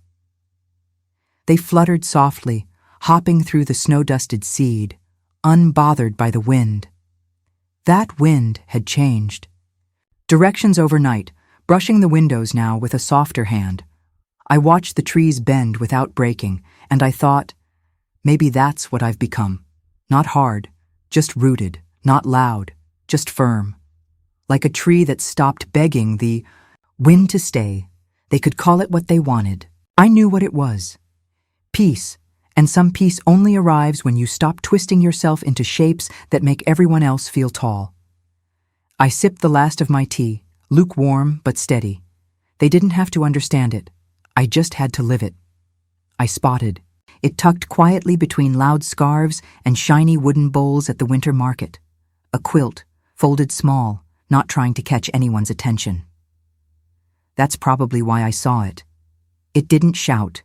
They fluttered softly, hopping through the snow-dusted seed, unbothered by the wind. That wind had changed. Directions overnight, brushing the windows now with a softer hand. I watched the trees bend without breaking, and I thought, maybe that's what I've become. Not hard, just rooted, not loud, just firm. Like a tree that stopped begging the wind to stay. They could call it what they wanted. I knew what it was. Peace, and some peace only arrives when you stop twisting yourself into shapes that make everyone else feel tall. I sipped the last of my tea, lukewarm but steady. They didn't have to understand it. I just had to live it. I spotted. It tucked quietly between loud scarves and shiny wooden bowls at the winter market. A quilt, folded small, not trying to catch anyone's attention. That's probably why I saw it. It didn't shout.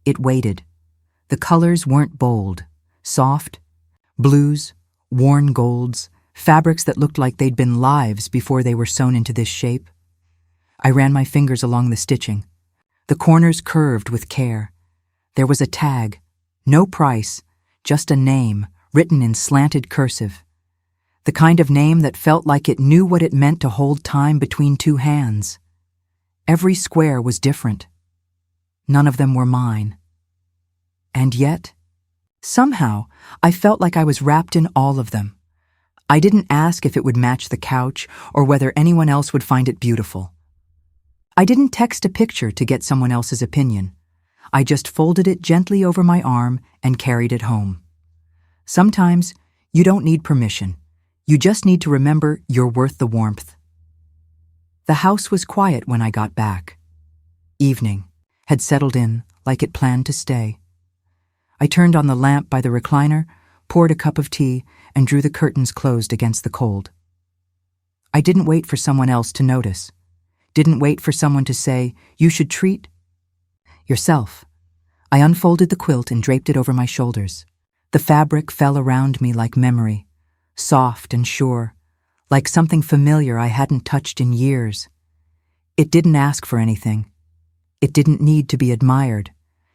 It waited. The colors weren't bold. Soft, blues, worn golds, fabrics that looked like they'd been lives before they were sewn into this shape. I ran my fingers along the stitching. The corners curved with care. There was a tag, no price, just a name written in slanted cursive. The kind of name that felt like it knew what it meant to hold time between two hands. Every square was different. None of them were mine. And yet, somehow, I felt like I was wrapped in all of them. I didn't ask if it would match the couch or whether anyone else would find it beautiful. I didn't text a picture to get someone else's opinion. I just folded it gently over my arm and carried it home. Sometimes, you don't need permission. You just need to remember you're worth the warmth. The house was quiet when I got back. Evening had settled in like it planned to stay. I turned on the lamp by the recliner, poured a cup of tea, and drew the curtains closed against the cold. I didn't wait for someone else to notice. Didn't wait for someone to say, "You should treat yourself." I unfolded the quilt and draped it over my shoulders. The fabric fell around me like memory, soft and sure, like something familiar I hadn't touched in years. It didn't ask for anything. It didn't need to be admired,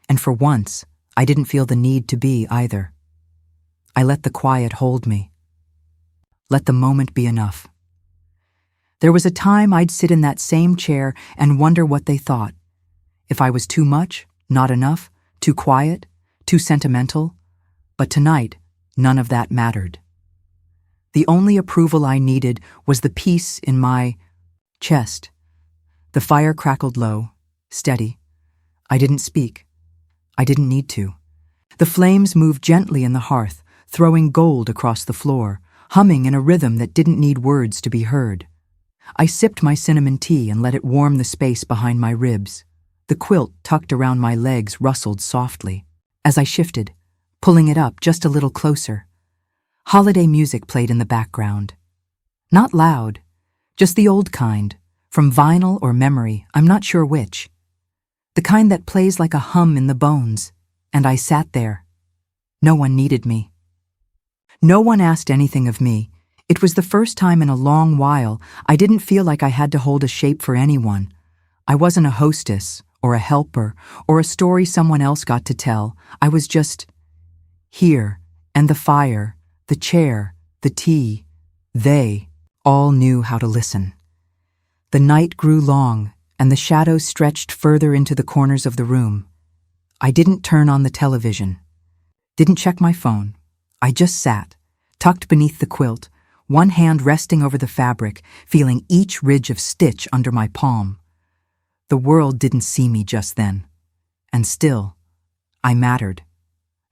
and for once, I didn't feel the need to be either. I let the quiet hold me. Let the moment be enough. There was a time I'd sit in that same chair and wonder what they thought. If I was too much, not enough, too quiet, too sentimental. But tonight, none of that mattered. The only approval I needed was the peace in my chest. The fire crackled low, steady. I didn't speak. I didn't need to. The flames moved gently in the hearth, throwing gold across the floor, humming in a rhythm that didn't need words to be heard. I sipped my cinnamon tea and let it warm the space behind my ribs. The quilt tucked around my legs rustled softly. As I shifted, pulling it up just a little closer, holiday music played in the background. Not loud, just the old kind, from vinyl or memory, I'm not sure which. The kind that plays like a hum in the bones, and I sat there. No one needed me. No one asked anything of me. It was the first time in a long while I didn't feel like I had to hold a shape for anyone. I wasn't a hostess, or a helper, or a story someone else got to tell. I was just here, and the fire, the chair, the tea, they all knew how to listen. The night grew long, and the shadows stretched further into the corners of the room. I didn't turn on the television, didn't check my phone. I just sat, tucked beneath the quilt, one hand resting over the fabric, feeling each ridge of stitch under my palm. The world didn't see me just then. And still, I mattered.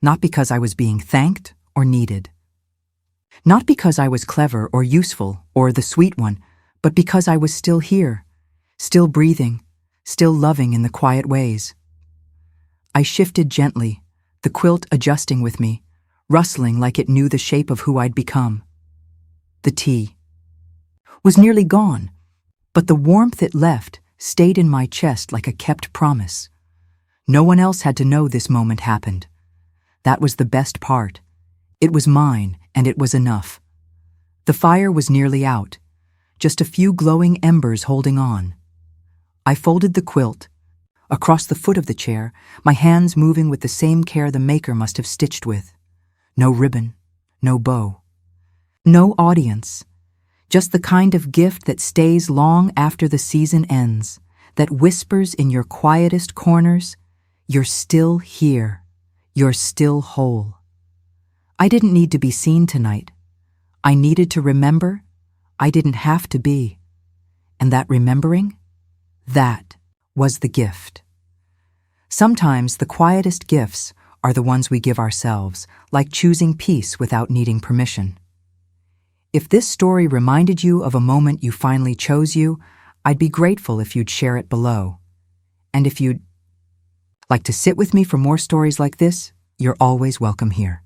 Not because I was being thanked or needed. Not because I was clever or useful or the sweet one, but because I was still here, still breathing, still loving in the quiet ways. I shifted gently, the quilt adjusting with me, rustling like it knew the shape of who I'd become. The tea was nearly gone, but the warmth it left stayed in my chest like a kept promise. No one else had to know this moment happened. That was the best part. It was mine, and it was enough. The fire was nearly out, just a few glowing embers holding on. I folded the quilt across the foot of the chair, my hands moving with the same care the maker must have stitched with. No ribbon, no bow. No audience, just the kind of gift that stays long after the season ends, that whispers in your quietest corners, "You're still here, you're still whole." I didn't need to be seen tonight. I needed to remember I didn't have to be. And that remembering, that was the gift. Sometimes the quietest gifts are the ones we give ourselves, like choosing peace without needing permission. If this story reminded you of a moment you finally chose you, I'd be grateful if you'd share it below. And if you'd like to sit with me for more stories like this, you're always welcome here.